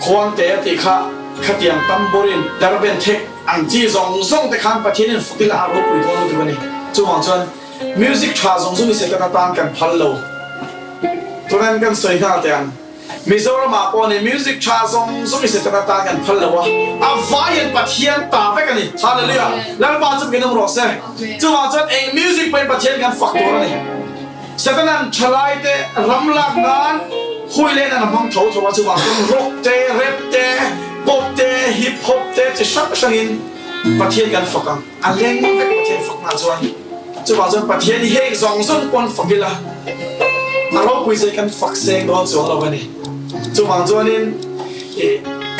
ควงเตะติขะขะเตียงตัมบูรินดาร์เบนเทคอังจีซงซงแต่ข้างประเทศนี้ฝักละอารมณ์ปุ๋ยตัวนู้นตัวนี้จู่หวังจนมิวสิกชาซงซุมีเสตนาตานกันพัลโลตัวนั้นกันสวยงามแต่งมิโซรามาปอนในมิวสิกชาซงซุมีเสตนาตานกันพัลโลวะอาไฟยันประเทศตาไปกันนี่ฮาเลลูยาแล้วบ้านจะเป็นน้ำร้อนเซ่จู่หวังจนเองมิวสิกเป็นประเทศกันฝักตัวนี่เสตนั้นชลายเตะรำลักงานคุยเล่นอันนั้นพังโถจู่หวังจนร็อกเตะเรปเตะป๊อปเตะฮิปฮอปเตะจะชักชังอินประเทศกันฝักกันอันเล่นเป็นประเทศฝักมาจวนจู่ว่าจนประเทศนี้เฮงสองส่วนปนฝักกิละเราคุยใจกันฝักเซงโดนส่วนเราวันนี้จู่ว่าจนนี่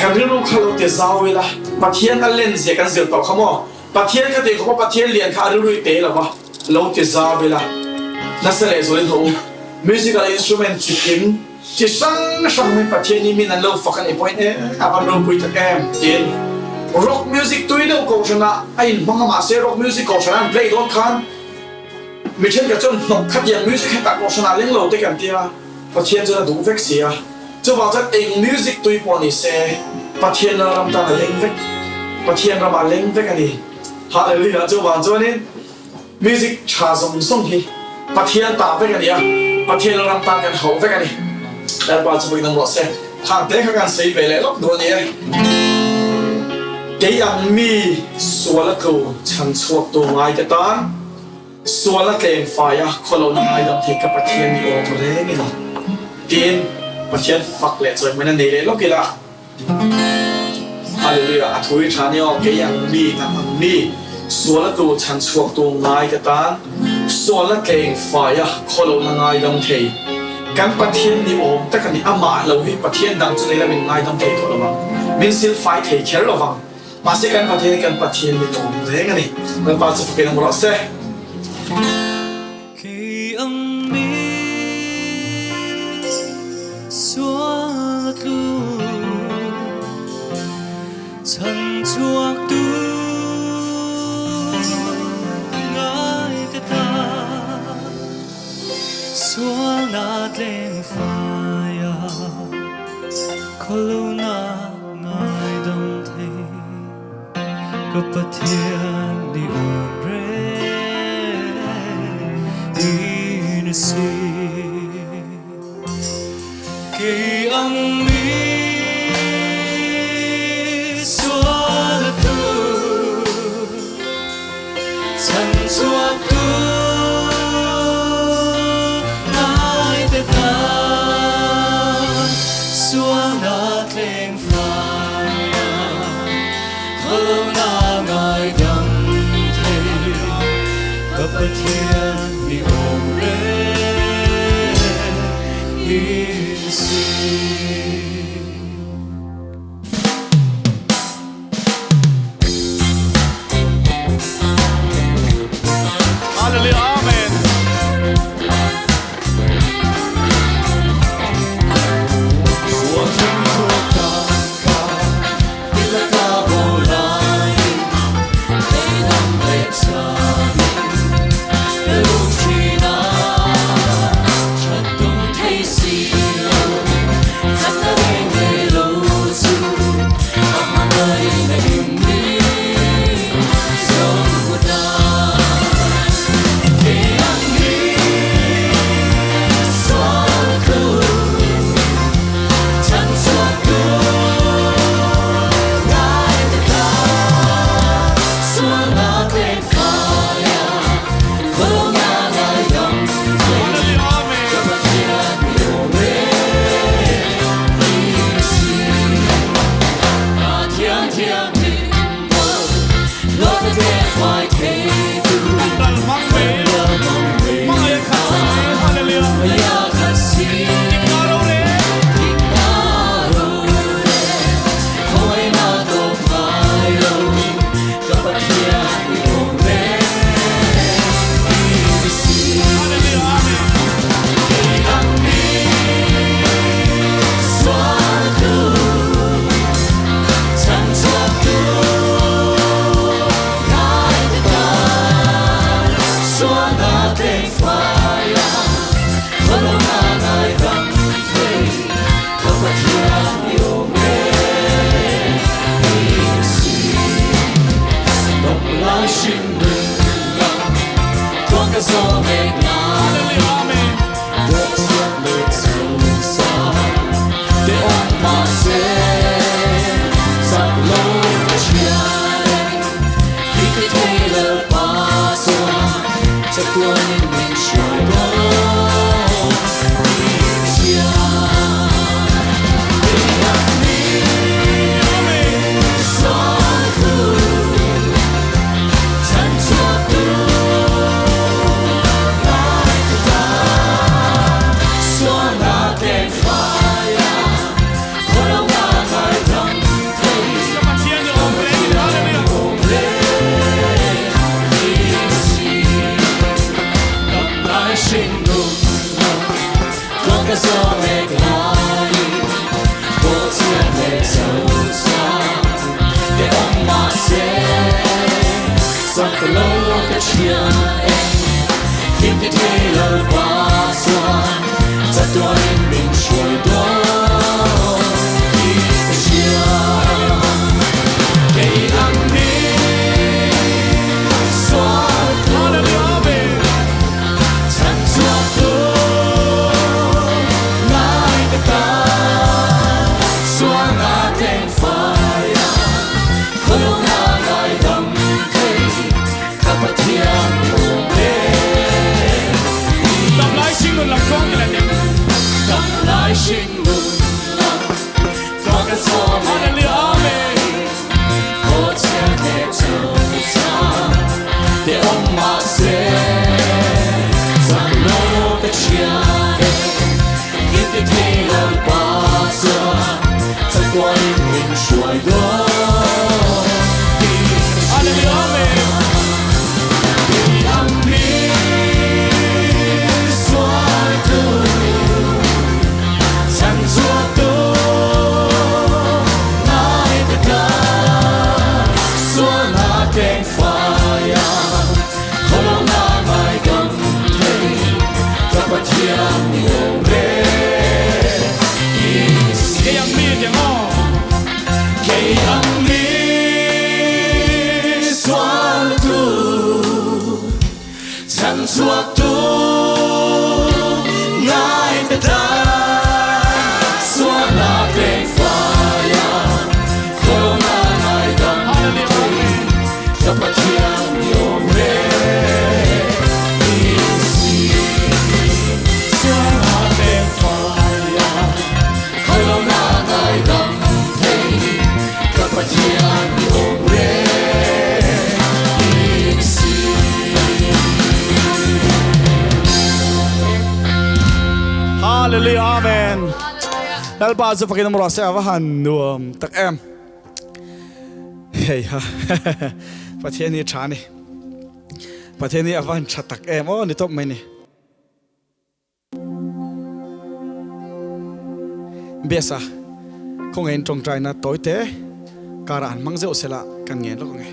กันเรื่องลูกเขาเตะซาเวละประเทศนั้นเล่นเสียกันเสียต่อเขาหม้อประเทศก็เตะเขาบอกประเทศเรียนเขาเรื่องเตะหรอวะเราเตะซาเวละนั่นแสดงส่วนที่มิวสิคอลอินสตรูเมนต์จิกิมที่ช่างในประเทศนี้มีนั่นเราฝักกันอีกพอยต์อาวันเราคุยตะแกมเจนร็อกมิวสิกตัวนี้เราโคชนะไอ้บังอามาเซร็อกมิวสิกโคชนะเพลย์โดนคันไม่เช่นกับจนขัดแย้งมิวสิกให้ตัดโคชนะเลี้ยงเราได้กันเดียวประเทศจะดูเวกเสียจะว่าจะเองมิวสิกตัวปอนี่เซประเทศเราทำตาเลี้ยงเวกประเทศเรามาเลี้ยงเวกกันนี่ฮาเลลูยาจะว่าจะนี่มิวสิกชาสมส่งที่ประเทศตาเวกกันนี่ประเทศเราทำตากันเขาเวกกันนี่แล้วว่าจะไปนั่งรถเซทางเตะกันเสียไปเลยล็อกตัวนี้ที่ยังมีส่วนละกูฉันชวกตัวไงแต่ตอนส่วนละเกงไฟคนเราไงดำเทกับประเทศนี้ออกเลยนี่ทีนประเทศฝักเละจนไม่นั่นเองลูกกีฬาฮาเลลูยาทุยชาเนียที่ยังมีกันมีส่วนละกูฉันชวกตัวไงแต่ตอนส่วนละเกงไฟคนเราไงดำเทกันประเทศนี้ออกแต่กันนี้อามาเราให้ประเทศดังจนในละเป็นไงดำเทคนละบ้างมินซิลไฟเทแคร์ละบ้างมาสิกันประเทศนี่ตรงเรื่องนี้มันปาจะเป็นอะไรเสียส่วนลูฉันชวกดูง่ายแต่ตาส่วนนาเล่งไฟคนลูนาง่ายดงเทกับประเทศนี้อ่อนแรงดีนะสิกี่อังมีส่วนตัวฉันชวกตัวง่ายแต่ตาส่วนนาเพลงไฟเขานาง่ายดังเทกับประเทศนี้อ่อนแรงดีสิ có cái gió mệt lại có chiếc mệt sâu xa để ông mà sẽ sắc lâu cái chia em kim cái thế lời qua xoan chắc tôi mình trôi đó đi cái chia cây ăn đi xoan Sinh mừng có cái gió Hallelujah có chiếc đẹp sâu xa để ông mà sẽ rằng lâu cái chia ít cái thế lần qua giờ thật qua mình xuôi đó Hallelujah thì ăn đi xoay từ chẳng chúa tôi ngai takah xua na keng phai không lâu na mai cầm thấy các Pathian nhiều rê cái ăn mi tiếng o cái ăn mi xóa tu chẳng chúa tôi ngai takah Hallelujah, amen. Lalpa'n sa pakinamura sa avahan nuam tak em. Hey ha. Pathian ni chani. Pathian ni avahan chatak em. Oh, ni top mai ni. Biasa. Kung ngayon trong try na toy te karaan mangzeo sila kan ngayon lo kung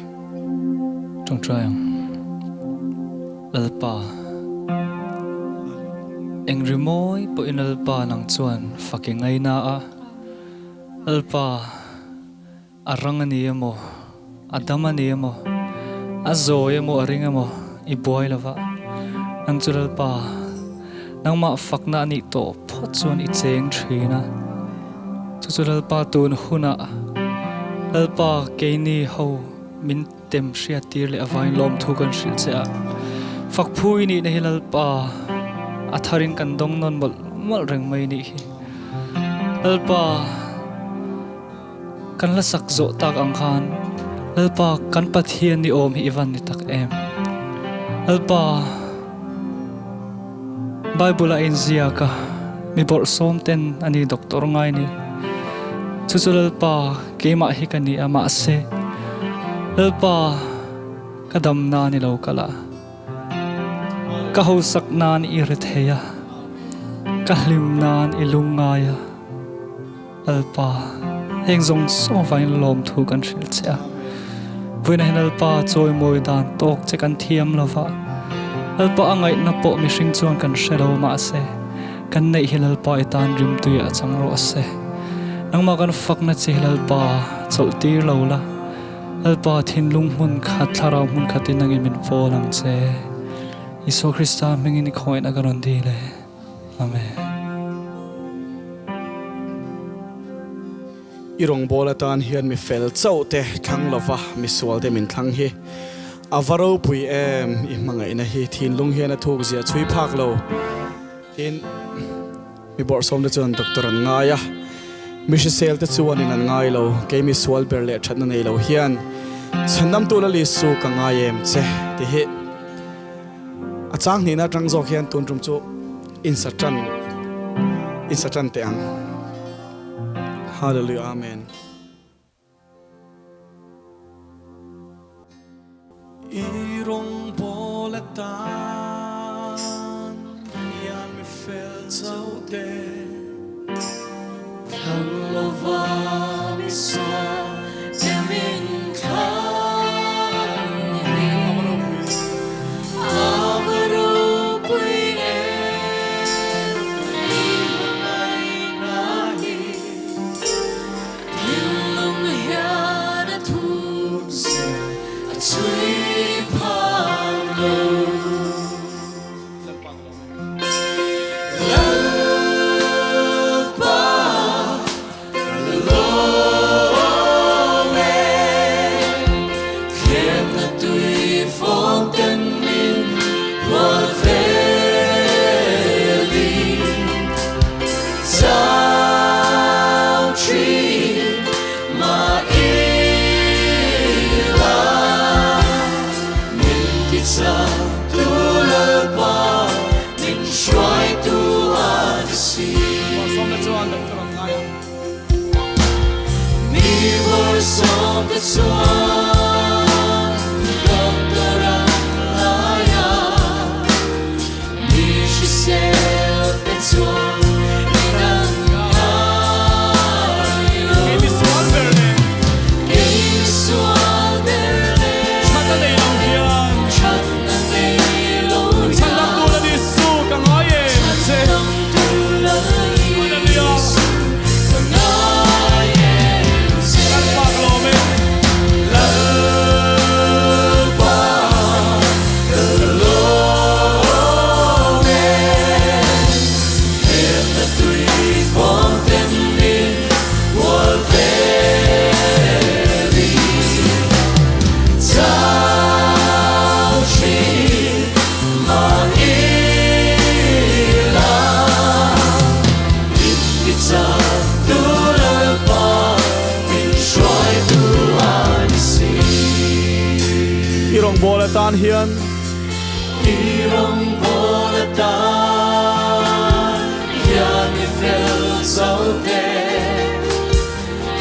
trong try ang Lalpa'n eng rimoy po in Lalpa'n ang chuan fucking ngai na Lalpa'n arang niya mo adama niya mo azoya mo aringa mo ibuhay lava nang chu Lalpa'n nang ma-fuck na ni to pot chuan icheng thina chu Lalpa'n tun huna Lalpa'n kay ni ho min tem siya tir le avain lom thu kan shil cha fuck phui ni na Lalpa'n atharin kan dong non mal reng mai ni Lalpa'n kan la sak zo tak ang khan Lalpa'n kan Pathian ni om hi ivan ni tak em Lalpa'n Bible a inzia ka mi bawrhsawmte ani daktawr ngai ni chu Lalpa'n keima hi kan ni Amah se Lalpa'n kadam na ni lo kala kahausak na ni iritheya kahlimna ni lungaya Lalpa'n heng zong so vain lom thu kan shil cha buina hin Lalpa'n choi moi dan tok che kan thiam lova Lalpa'n angai na po mi hring chuan kan shelo ma se kan nei hi Lalpa'n itan rim tuya chang ro se nangma kan fak na che Lalpa'n chol tir lo la Lalpa'n thinlung mun khat Thlarau mun khatin nangin min polang che Iso Krista mingin ikoin agaron dile amen irong bawlhhlawh hian mi fel chawte thlang lova mi sual te min thlang hi ropui em I mangai na hi thinlung hian a thuk zia chui phak lo tin mi bawrhsawmte chuan daktawr an ngai mi hrisel te chuan in an ngai lo ke mi sual ber le thatna nei lo hian chandam tu la li su ka ngai em che ti hi achang ni na tang zok hian tun tum chu in satran te ang hallelujah amen irong bawlhhlawh bawrhsawmte thằng lo va mi sa em in khăn ropui thinlung hian thukzet chui bawrhsawmte chuan daktawr laya mi hriselde chuan inang ngai Kemi sual berne sual berne Chata nei lang hian chana nei lo Chanda tula di su ka ngai se nang tula Hallelujah bawlhhlawh hian irong bawlhhlawh hian bawrhsawmte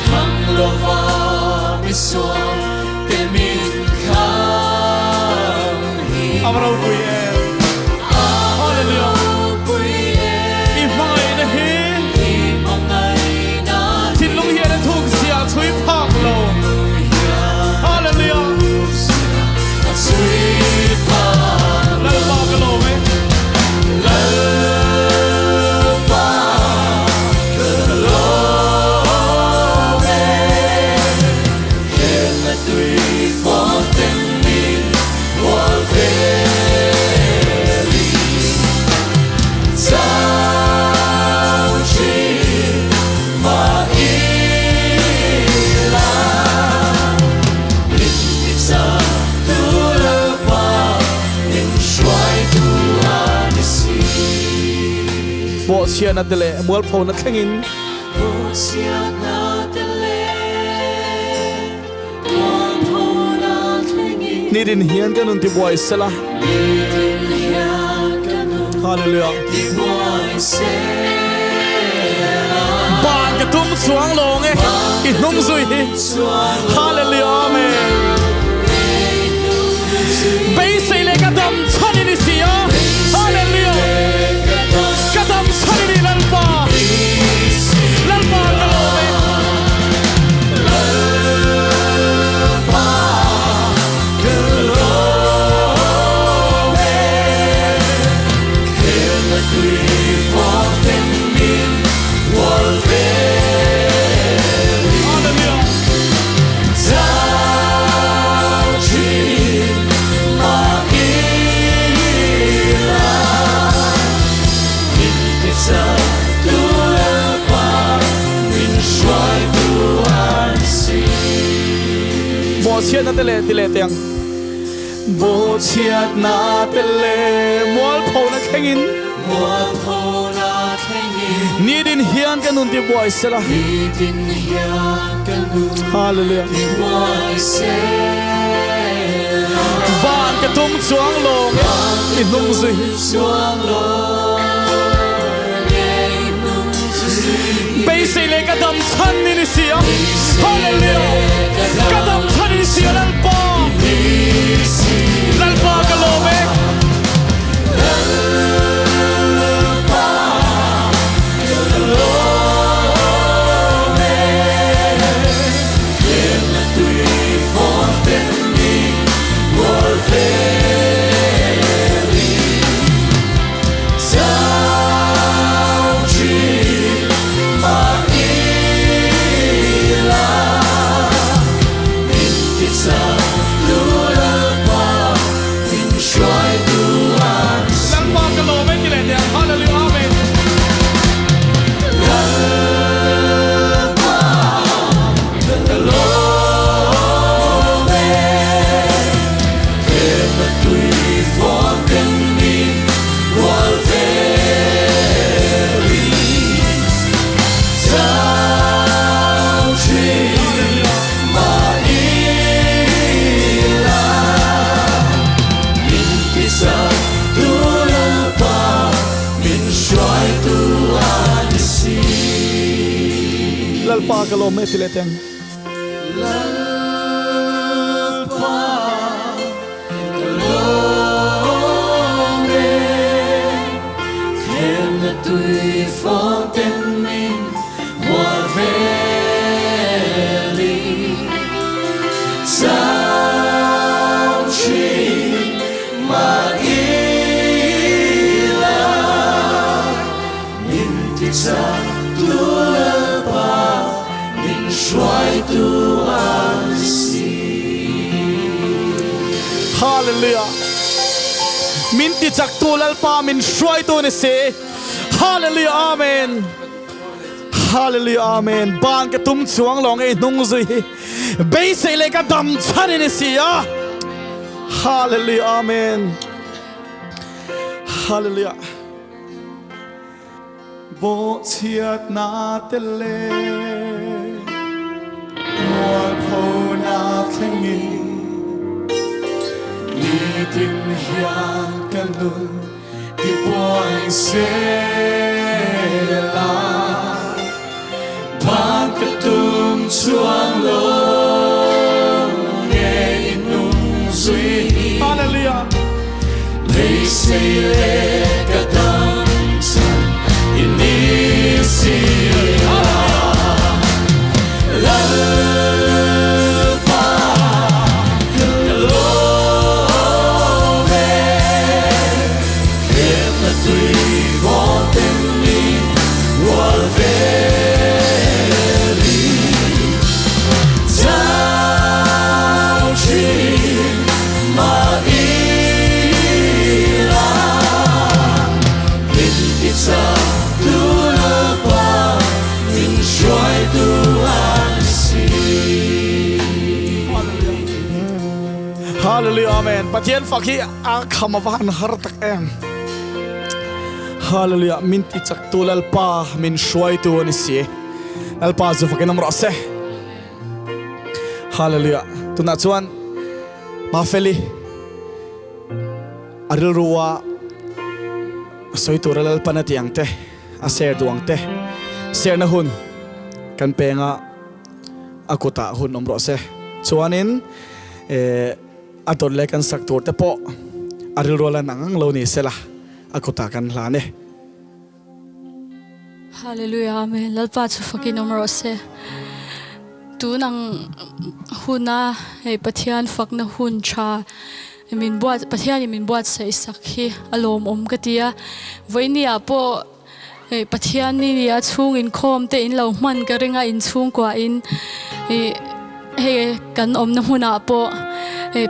thang lo va mi sual te min khang hi ropui Hallelujah I mangai na hi thinlung hian thukzet chui phak lo Hallelujah Chian na dele mual pho na thengin ni din hian kan un ti boy sala Hallelujah ban ka tum chuang long e I hnung zui hi Hallelujah amen bei sei le ka dam chani ni sia Hallelujah kadam chani ni Lalpa'n chiat na tele tiang bo chiat na tele mual pho na khengin ni din hian kan un ti boy sela Hallelujah ban ka tum chuang long I nung zui bei sei le ka dam chan ni sia Hallelujah ka dam chan ni sia Lalpa'n ka lo me pa kalom me tileteng tui phong tên mình hoa về li sao chuyện mà ila nhìn thì sao tu Lalpa nhìn xoay tu an si Hallelujah min ti chak tu Lalpa min shwai tu ni se Hallelujah amen Hallelujah amen ban ka tum chuang long e nung zui be se le ka dam chan ni si ya Hallelujah amen Hallelujah bo chiat na te le wal pho na thengi ni tin hian kan lun ti boy se la ban ka tum chuang lo nghe nung zui Hallelujah lấy se le ka dam chan in ni si Hallelujah amen Pathian fakhi a khamawan har tak em Hallelujah min ti chak tu Lalpa min shwai tu ni si Lalpa zu fakhi nam rase Hallelujah tuna chuan ma feli aril ruwa soi tu Lalpa'n atiang te a ser duang te ser na hun kan penga akuta hun om rase chuanin aton le kan saktur te po aril rola nangang lo ni sela akuta kan hlane Hallelujah amen Lalpa chu fakin numero se tu nang huna hey Pathian fak na hun cha min buat Pathian min buat se sakhi alom katia voinia po hey Pathian ni ya chung in khom te in lo man ka renga in chung kwa in hey kan na huna po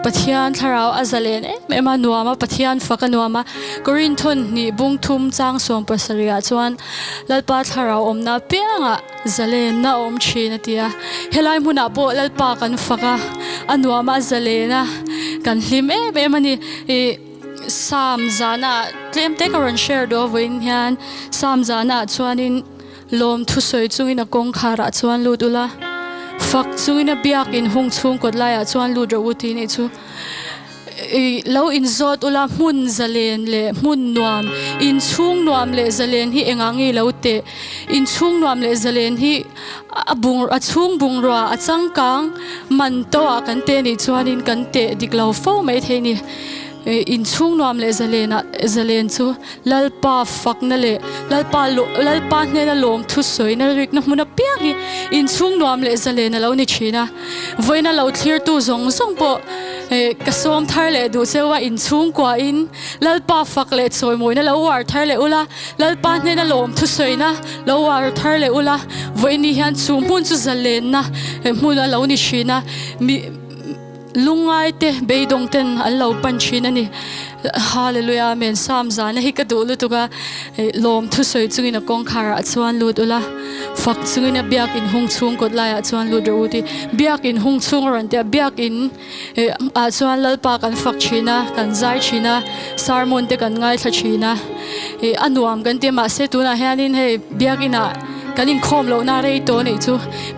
Pathian Thlarau azalen mema nuama Pathian faka nuama korin thon ni bung thum chang som pasaria chuan Lalpa Thlarau na pianga zalen na china tia helai huna po Lalpa kan faka anuama zalena kan hlim mani sam zana claim take a share do win hian sam zana chuanin lom thu soi chungin a kawng khara chuan ludula fak chungin a biak in hung chung kot laya chuan ludra uti ni chu lo in zot ula mun zalen le mun nuam in chung nuam le zalen hi engangi lo te in chung nuam le zalen hi a chung bung ra a changkang man to a kan te ni chuanin kan te diklo fo mai the ni in chung nuam le zalen chu Lalpa fak na le Lalpa ne na lom thu soi na rik na hmuna piak hi in chung nuam le zalen na lo ni china voina lo hlir tu zong po kasom thar le du sewa in chung kwa in Lalpa fak le choi moi na lo war thar le ula Lalpa ne na lom thu soi na lo war thar le ula voini hian chu mun chu zalen na hmuna lo ni china mi lungai te beidong ten Lalpa'n china ni Hallelujah amen sam zana hi ka dulu tuka lom thu soi chungin a kawng khara chuan lut ula fak chungin a biak in hung chung kot lai a chuan lut uti biak in hung chung ran te biak in a chuan Lalpa kan fak china kan zai china sarmon te kan ngai thla china anuam kan te ma se tuna hianin he biak ina kan in khom lo na rei to nei chu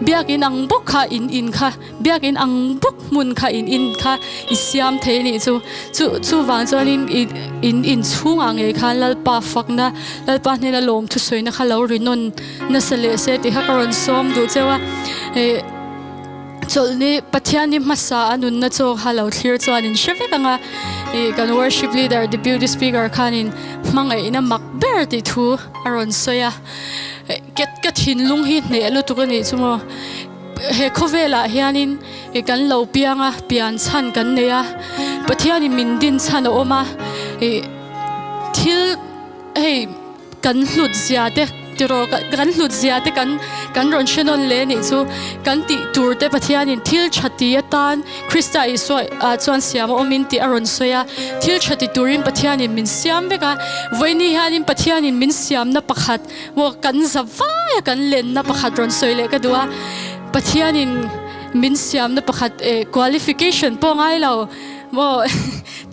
biak in ang buk kha in kha biak in ang buk mun kha in kha isiam the ni chu wang chuan in chunga nge kha lalpa fakna lalpa ne la lom thu soina kha lo rinon na sale se ti ha karon som du chewa cholni Pathian ni masa Nunna Chaw halo hlir chuan in shevek anga kan worship leader deputy speaker khanin mangai na makber ti thu aron soya ket thinlung hi ne lu tu ni chumo he khovela hianin kan lo pianga pian chan kan neya Pathian min din chan oma thil hey kan hlut ziate tiro kan hlut ziate kan ron shenon le ni chu kan ti turte Pathian in thil chhati atan Krista iso chuan siam omin ti aron soya thil chhati turin Pathian in min siam beka voini hianin Pathian in min siam na pakhat mo kan zawaya kan len na pakhat ron soile ka duwa Pathian in min siam na pakhat qualification po ngai lo mo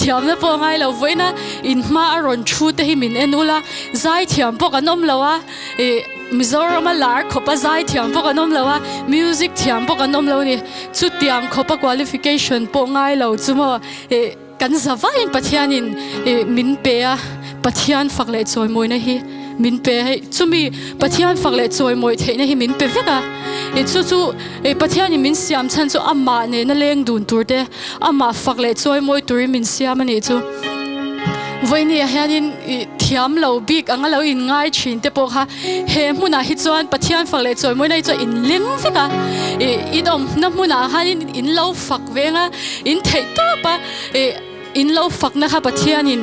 thiam na po ngai lo voina in ma aron thu te hi min enula zai thiam po kanom lawa Mizoram lar khopa zai thiam po kanom lawa music thiam po kanom lo ni chu tiang khopa qualification po ngai lo chumo kan zawa in Pathian in min pe a Pathian fakle choi moi na hi min pe chumi Pathian fakle choi moi theina hi min pe veka chu Pathian in min siam chan chu Amah ne na leng dun turte Amah fakle choi moi turin min siam ani chu voini hianin thiam lo bik anga lo in ngai thin te po kha he hmuna hi chuan Pathian fakle choi moi nei chu in leng veka idom na hmuna hanin in lo fak venga in thei to pa in lo fak na kha Pathian in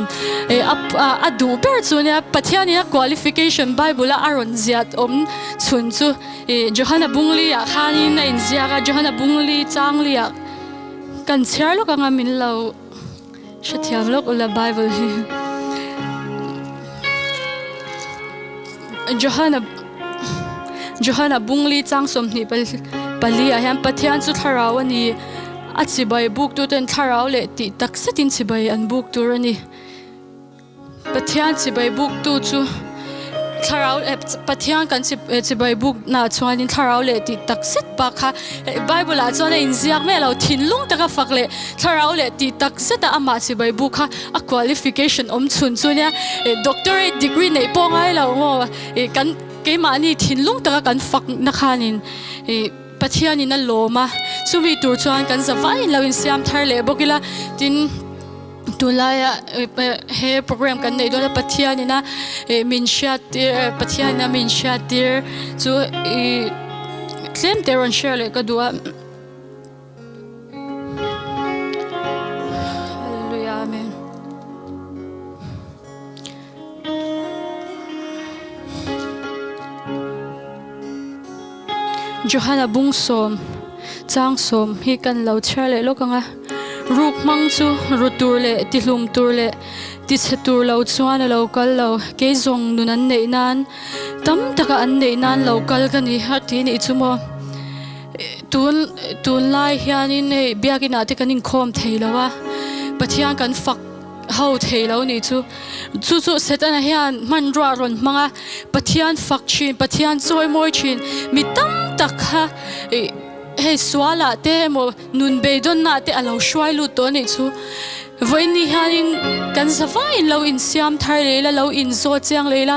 adu ber chu ne Pathian in qualification Bible a aron ziat om chun chu Johanna bungli a khanin na in ziaga Johanna bungli changli a kan cher lo ka nga min lo shathiam lo la Bible hi Johanna bungli chang som ni pali a hian Pathian chu Thlarau ani a chibai buk tu ten Thlarau le tihtakzet in chibai an buk tur ani Pathian chibai buk tu chu Thlarau Pathian kan chibai buk na chuan in Thlarau le tihtakzet pa kha Bible a chuan in ziak me lo thinlung taka fakle Thlarau le tihtakzet a Amah chibai buk kha a qualification om chun chu nia doctorate degree nei po ngai lo ngo kan keima ni thinlung taka kan fak na khanin Pathian in a Lawmna chumi tur chuan kan zawai lo in siam thar le bokila tin tulaya he program kan nei do Pathian ina min shatir Pathian ina min shatir chu claim teron share le ka duwa hallelujah amen Johanna bung som chang som hi kan lo chher le lo kanga ruk mang chu rutur le tihlum tur le ti chetur lo chuan lo kal lo ke zong nun an nei nan tam taka an nei nan lo kal kan ni hati ni chumo tun lai hianin nei biakina te kanin khom theilawa Pathian kan fak hau theilo ni chu setana hian man ra ron manga Pathian fak chin Pathian choi moi chin mi tam tak ha hey suala te mo nun beidon na te alo shwai lu to ni chu voini hanin kan zawai lo in siam thar lela lo in zo chang lela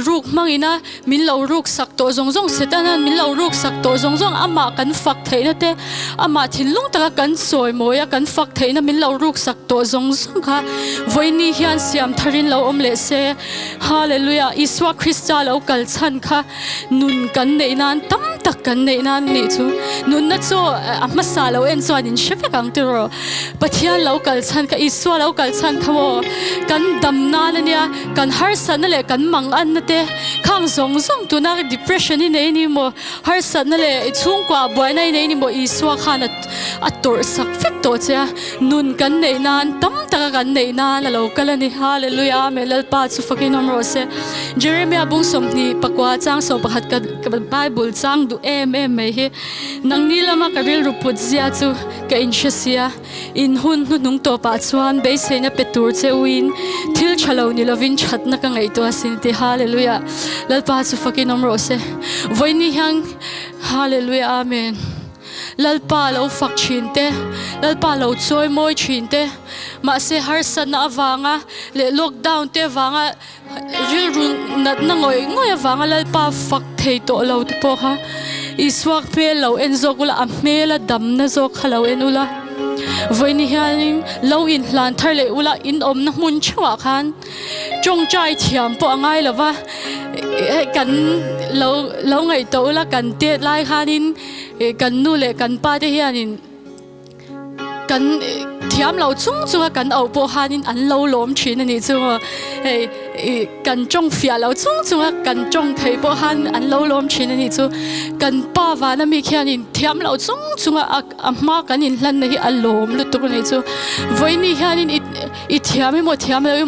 ruk mangina min lo ruk sak to zong setana min lo ruk sak to zong Amah kan fak theina te Amah thinlung taka kan soi moya kan fak theina min lo ruk sak to zong kha voini hian siam tharin lo om le se hallelujah iswa Krista lo kal chan kha nun kan nei nan tam tak kan nei nan ni chu Nunna Chaw Amah lo en chuan in shevek ang tiro Pathian lo kal chan ka iswa lo kal chan khamo kan dam na nia kan har san le kan mang an na te khang zong tu na depression ni nei ni mo har san le chung kwa boy nei nei ni mo iswa khan a tor sak fet to cha nun kan nei nan tam tak kan nei na la lo kal ni hallelujah me lalpa chu fakin nomro se Jeremiah bung som ni pakwa chang so pakhat ka Bible chang du me hi nang ni lama ka ril ruput zia chu ka in shasia in hun nung to pa chuan be se na petur chewin thil thalo ni lovin that na ka ngai to asin ti hallelujah lalpa chu fakin omro se voini hang hallelujah amen lalpa lo fak chin te lalpa lo choi moi chin te ma se har san na awanga le lockdown te wanga ril run nat na ngoi awanga lalpa fak thei to lo te po ha iswak pe lo en zokula amela dam na zok khalo enula voini hianin lo in hlan thar le ula in om na mun chawa khan chong chai thiam po angai lova kan lo ngai to ula kan te lai khanin kan nu le kan pa te hianin kan thiam lo chung chunga kan au po hanin an lo lom thin ani chunga kan chong fia lo chung chunga kan chong thei po han an lo lom thin ani chu kan pa wa na mi khianin thiam lo chung chunga Amah kan in hlan na hi alom lu tuk ani chu voini hianin I thiam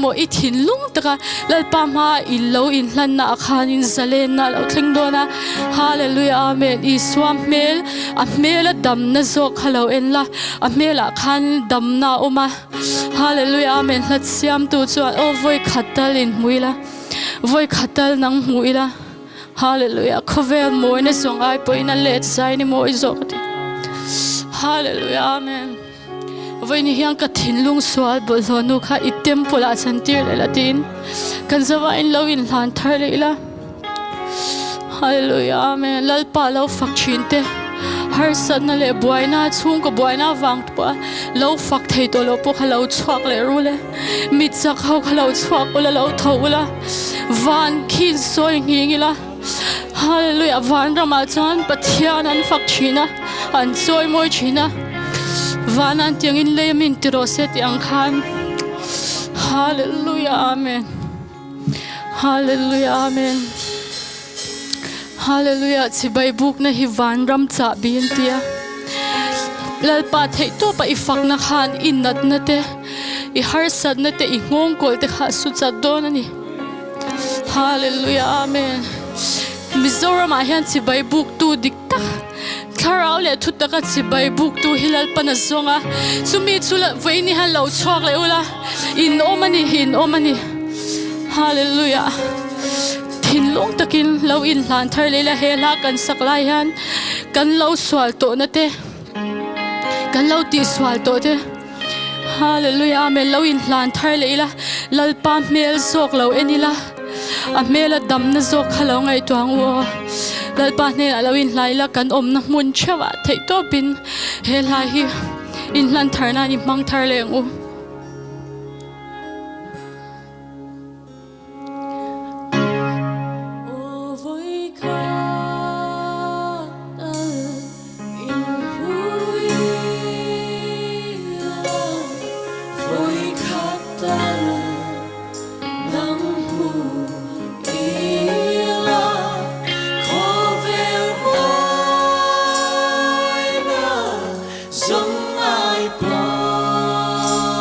mo I thinlung taka lalpa ma I lo in hlan na khanin zalen na lo tling do na hallelujah amen I swam mel a mela dam na zok halo en la a mela khan dam na oma hallelujah amen lat siam tu chuan o voi khatal in muila voi khatal nang muila hallelujah khovel moi na songai poina let sai ni moi zok hallelujah amen voi ni hiang ka thinlung sual bawlhhlawh nu kha I temple a chantir le latin kan zawa in lo in hlan thar le ila hallelujah amen lalpa lo fak chinte har san na le buaina chung ko buaina wang pa lo fak thei to lo po khalo chhuak le ru le mit chak ho khalo chhuak ula lo thoula van khin soi ngingila hallelujah van rama chan Pathian an fak china an soi moi china van an tiang in le min tiro set yang khan hallelujah amen hallelujah amen hallelujah chibai buk na hi van ram cha bin tia lalpa thei to pa I fak na khan in nat na te I har sat na te I ngong kol te kha su cha don ani hallelujah amen Mizoram a hian chibai buk tu dikta Thlarau le thutaka chibai buk tu hi Lalpa'n a zonga sumi chula voini han lo chhuak le ula in omani hallelujah thinlung takin lo in hlan thar leila hela kan saklai han kan lo sual to na te kan lo ti sual to te hallelujah amen lo in hlan thar leila lalpa mel zok lo enila a mela dam na zok khalo ngai tuang wo lalpa ne lo in hlai la kan om na mun chawa thei to bin he lai hi in hlan thar na ni mang thar leng u Sống ai bỏ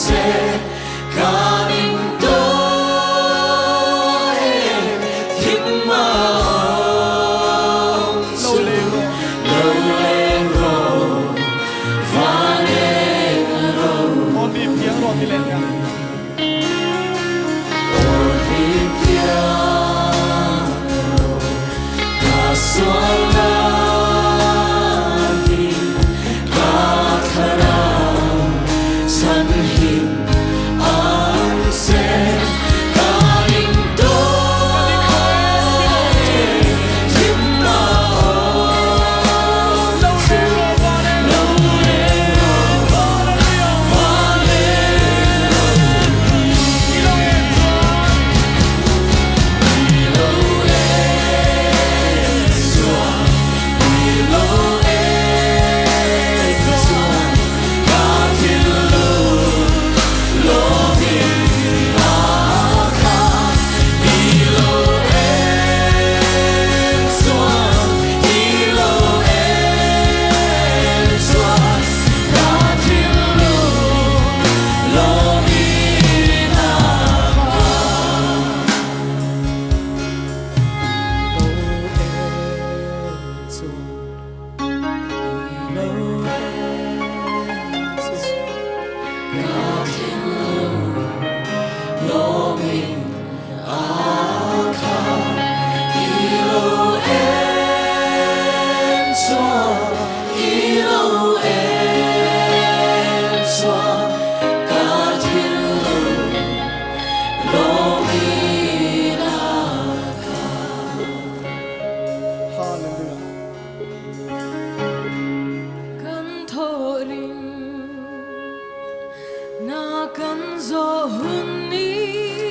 sẽ kaning to thím mà lâu lên lâu lên rồi và lên rồi con đi tiếng rồi đi lên nha ôi tìm kia ta sual đi ta Thlarau san hian ang sẽ kaning to thím mà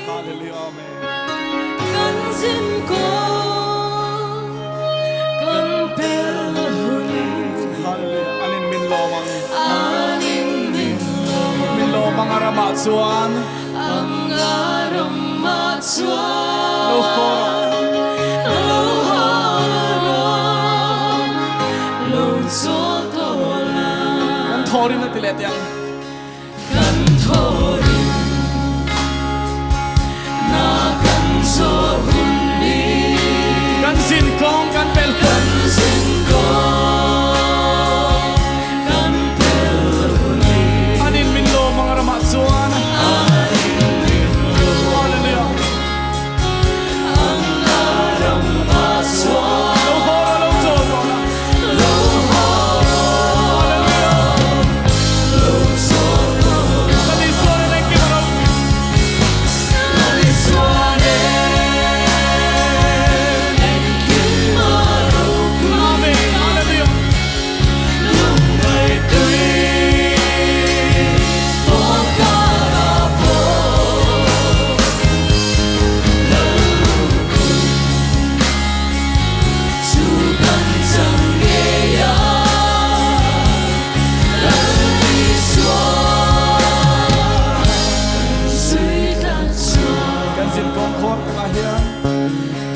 Hallelujah, amen. Hallelujah. Anin min lo mga rama chuan kan thorin na tilet yang kan sin kawng kan pel anin min lo mga rama chuan hallelujah lo hora lo choto kani sual na kimaro amen hallelujah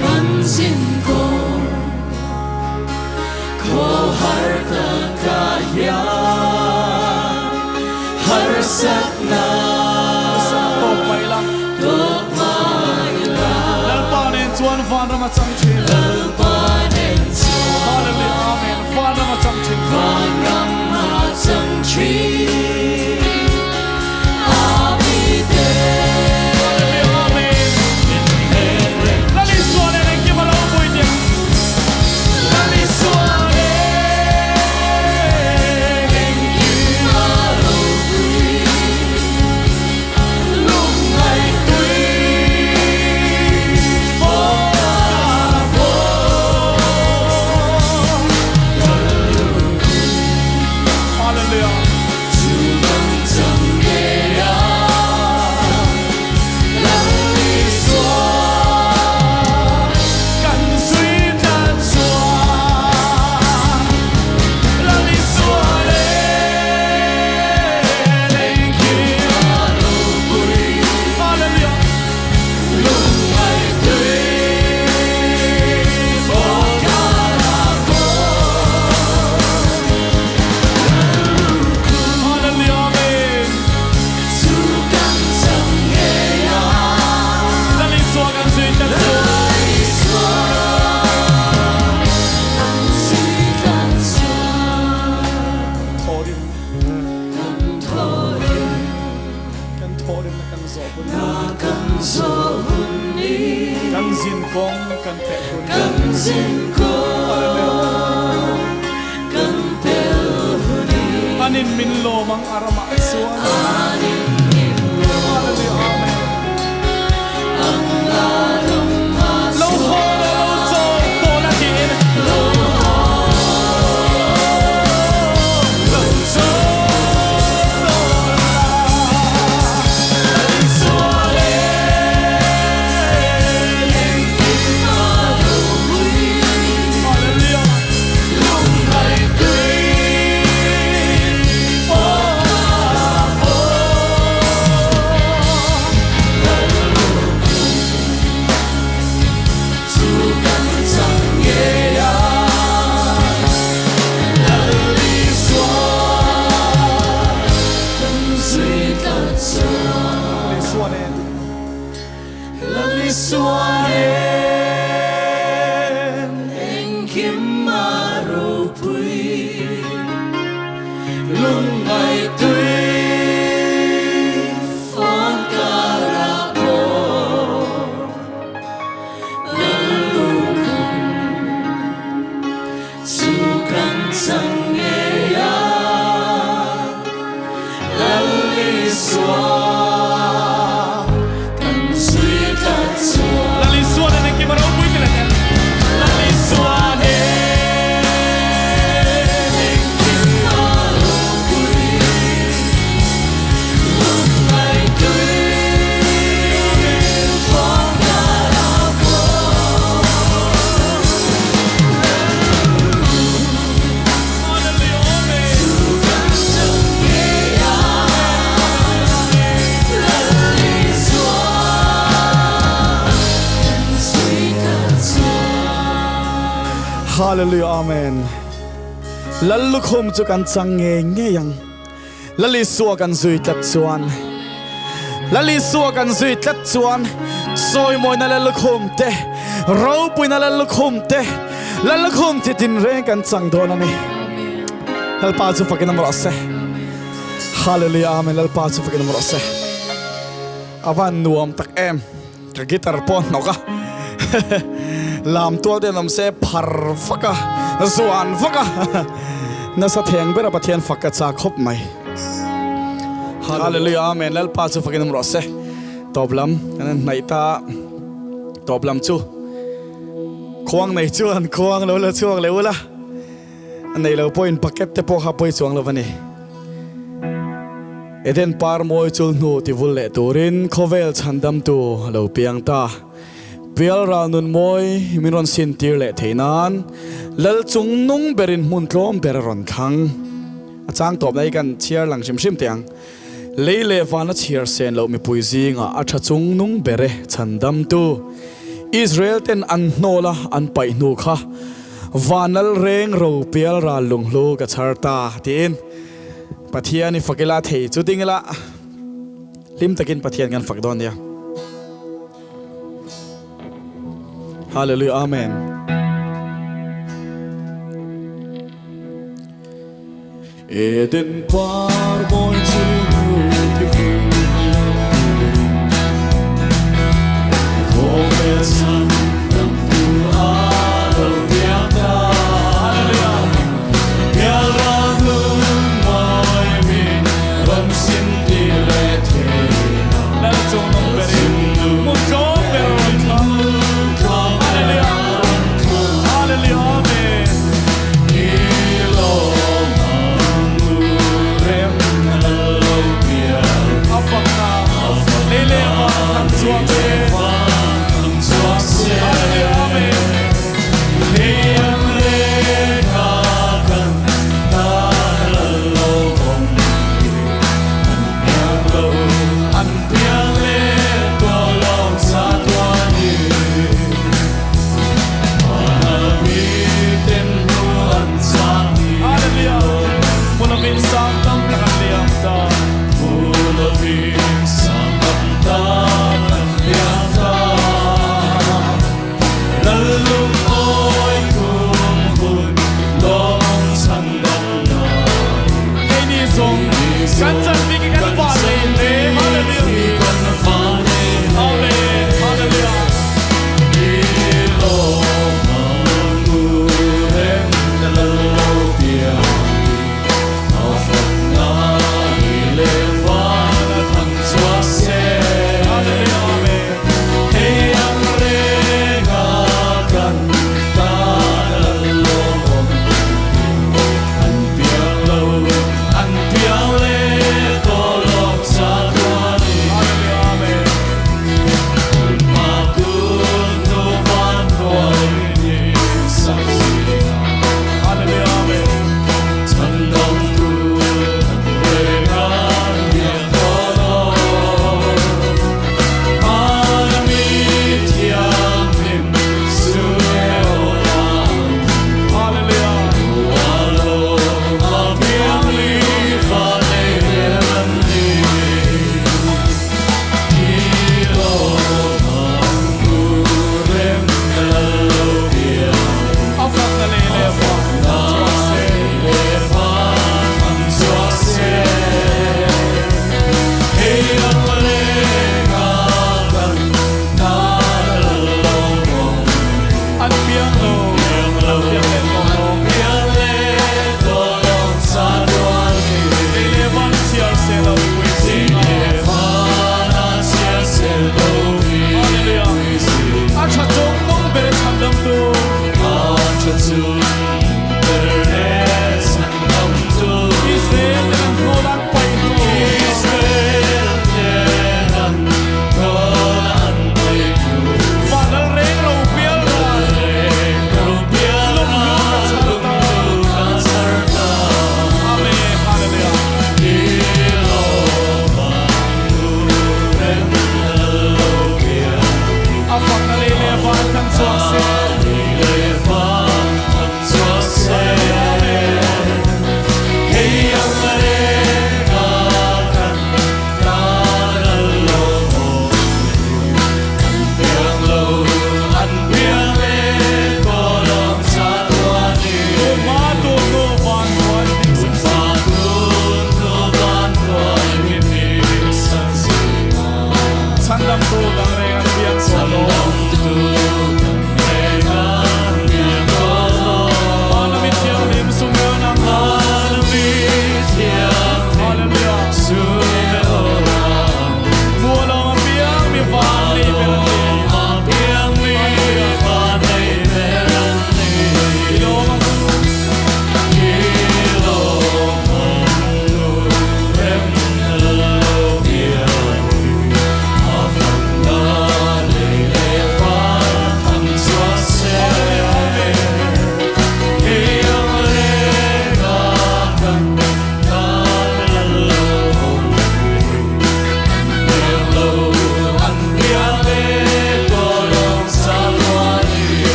kan sin kawng khawhar takah hian khawhar takah hian har sakna ropui lang Lalpa'n en chuan van rama chang chin Lalpa'n en chuan hallelujah amen van rama chang chin van rama chang chin hallelujah amen lali sual en kimaro pui tiang lali sual hallelujah rin na kang zo hun kan zo hun ni kan zin kong kan pe hun kan zin ko kan tel hun ni anin min lo mang arama suan anin min lo amen ang ladong lo ho lo zo to na din lo lo zo Suanen en kim ropui lung ngai tui phong karabo lalu sukan sangeya lali sua Hallelujah, amen. Lallukhum chu kan change ngeyang. Lali suwa kan zui tat chuan. Lali suwa kan zui tat chuan. Soi moi na lallukhum te. Ropui na lallukhum te. Lallukhum te tin reng kan chang don ani. Lalpa'n chu fakin amor ase. Hallelujah, amen. Lalpa'n chu fakin amor ase. Avan nuam tak em. Ka gitar pon noka. Làm tua đến làm xe phar phaka zuan phaka na sa theng bera Pathian phaka cha khop mai hallelujah amen Lalpa'n chu fakin amro se toblam kanan naita toblam chu kawng nei chuan kawng lo la chuang le wala nei lo point paket te po ha poi chuang lo vani eden par moi chul nu ti vul le turin khovel chandam tu lo piang ta Bial ra nun moi miron sin tir le theinan lal chung nung berin mun tlom beron khang achang top nai kan chiar lang sim sim tiang leile wana chiar sen lo mi pui zinga atha chung nung bere chandam tu Israel ten an nola an pai nu kha vanal reng ro pial ra lunglu ka charta tin Pathian ni fakila thei chu dingla lim takin Pathian gan fakdon ya Hallelujah, amen. Eden par moi chu ti fu Kove san dam tu a lo piata Hallelujah. Bial ra nu moi min ram sin ti le the la chung nong berin mu chung beron Hallelujah.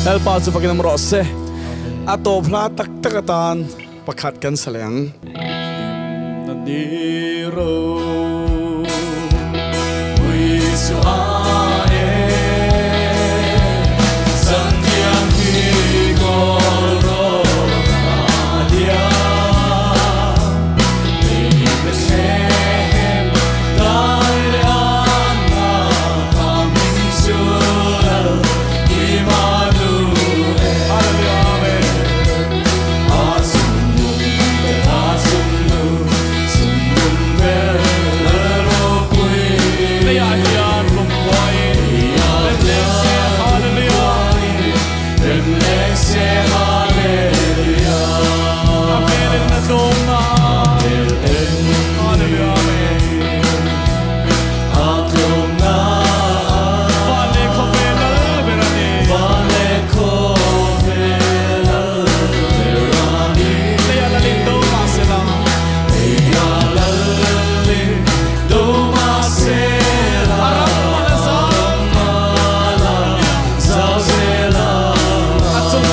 Lalpa chu fakin amro se ato phla tak takatan pakhat kan saleng nadiro wi su ae sangyang hi go ro adia ni besem dai anna amin sual imanu aleave asunu sunumbe ropui leya hian rumwai lemse hallelujah lemse hallelujah amen na Lawmna hallelujah Lawmna vale khovelal berani vale khovelal berani leya lalindo masela leya lalindo masela aram mala zauzela atum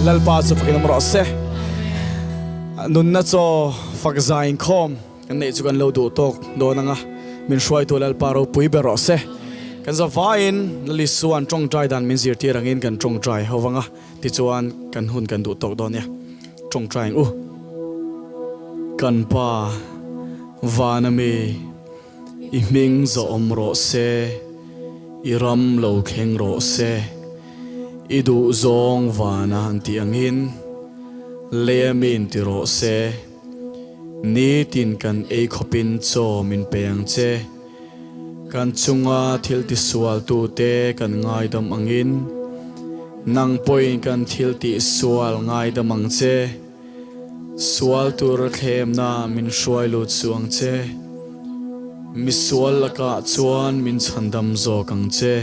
Lalpa chu fakin amro se Nunna Chaw fakzain khom kan nei chu kan lo du tok do nanga min shwai to lalpa ropui bero se kan za vain lali suan tong trai dan min zir ti rangin kan tong trai hawanga ti chuan kan hun kan du tok do nia tong trai kan pa vanami i ming zo omro se iram lo kheng ro se idu zong vana anti angin leamin ti ro se ni tin kan e khopin cho min peng che kan chunga thil ti sual tu te kan ngai dam angin nang point kan thil ti sual ngai dam ang che sual tur khem na min shwai lu chuang che mi sual laka chuan min chandam zo kang che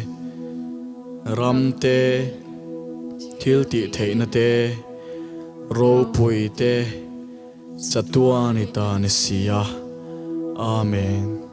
ramte thil ti theina te ropui te chatuani ta ni sia amen.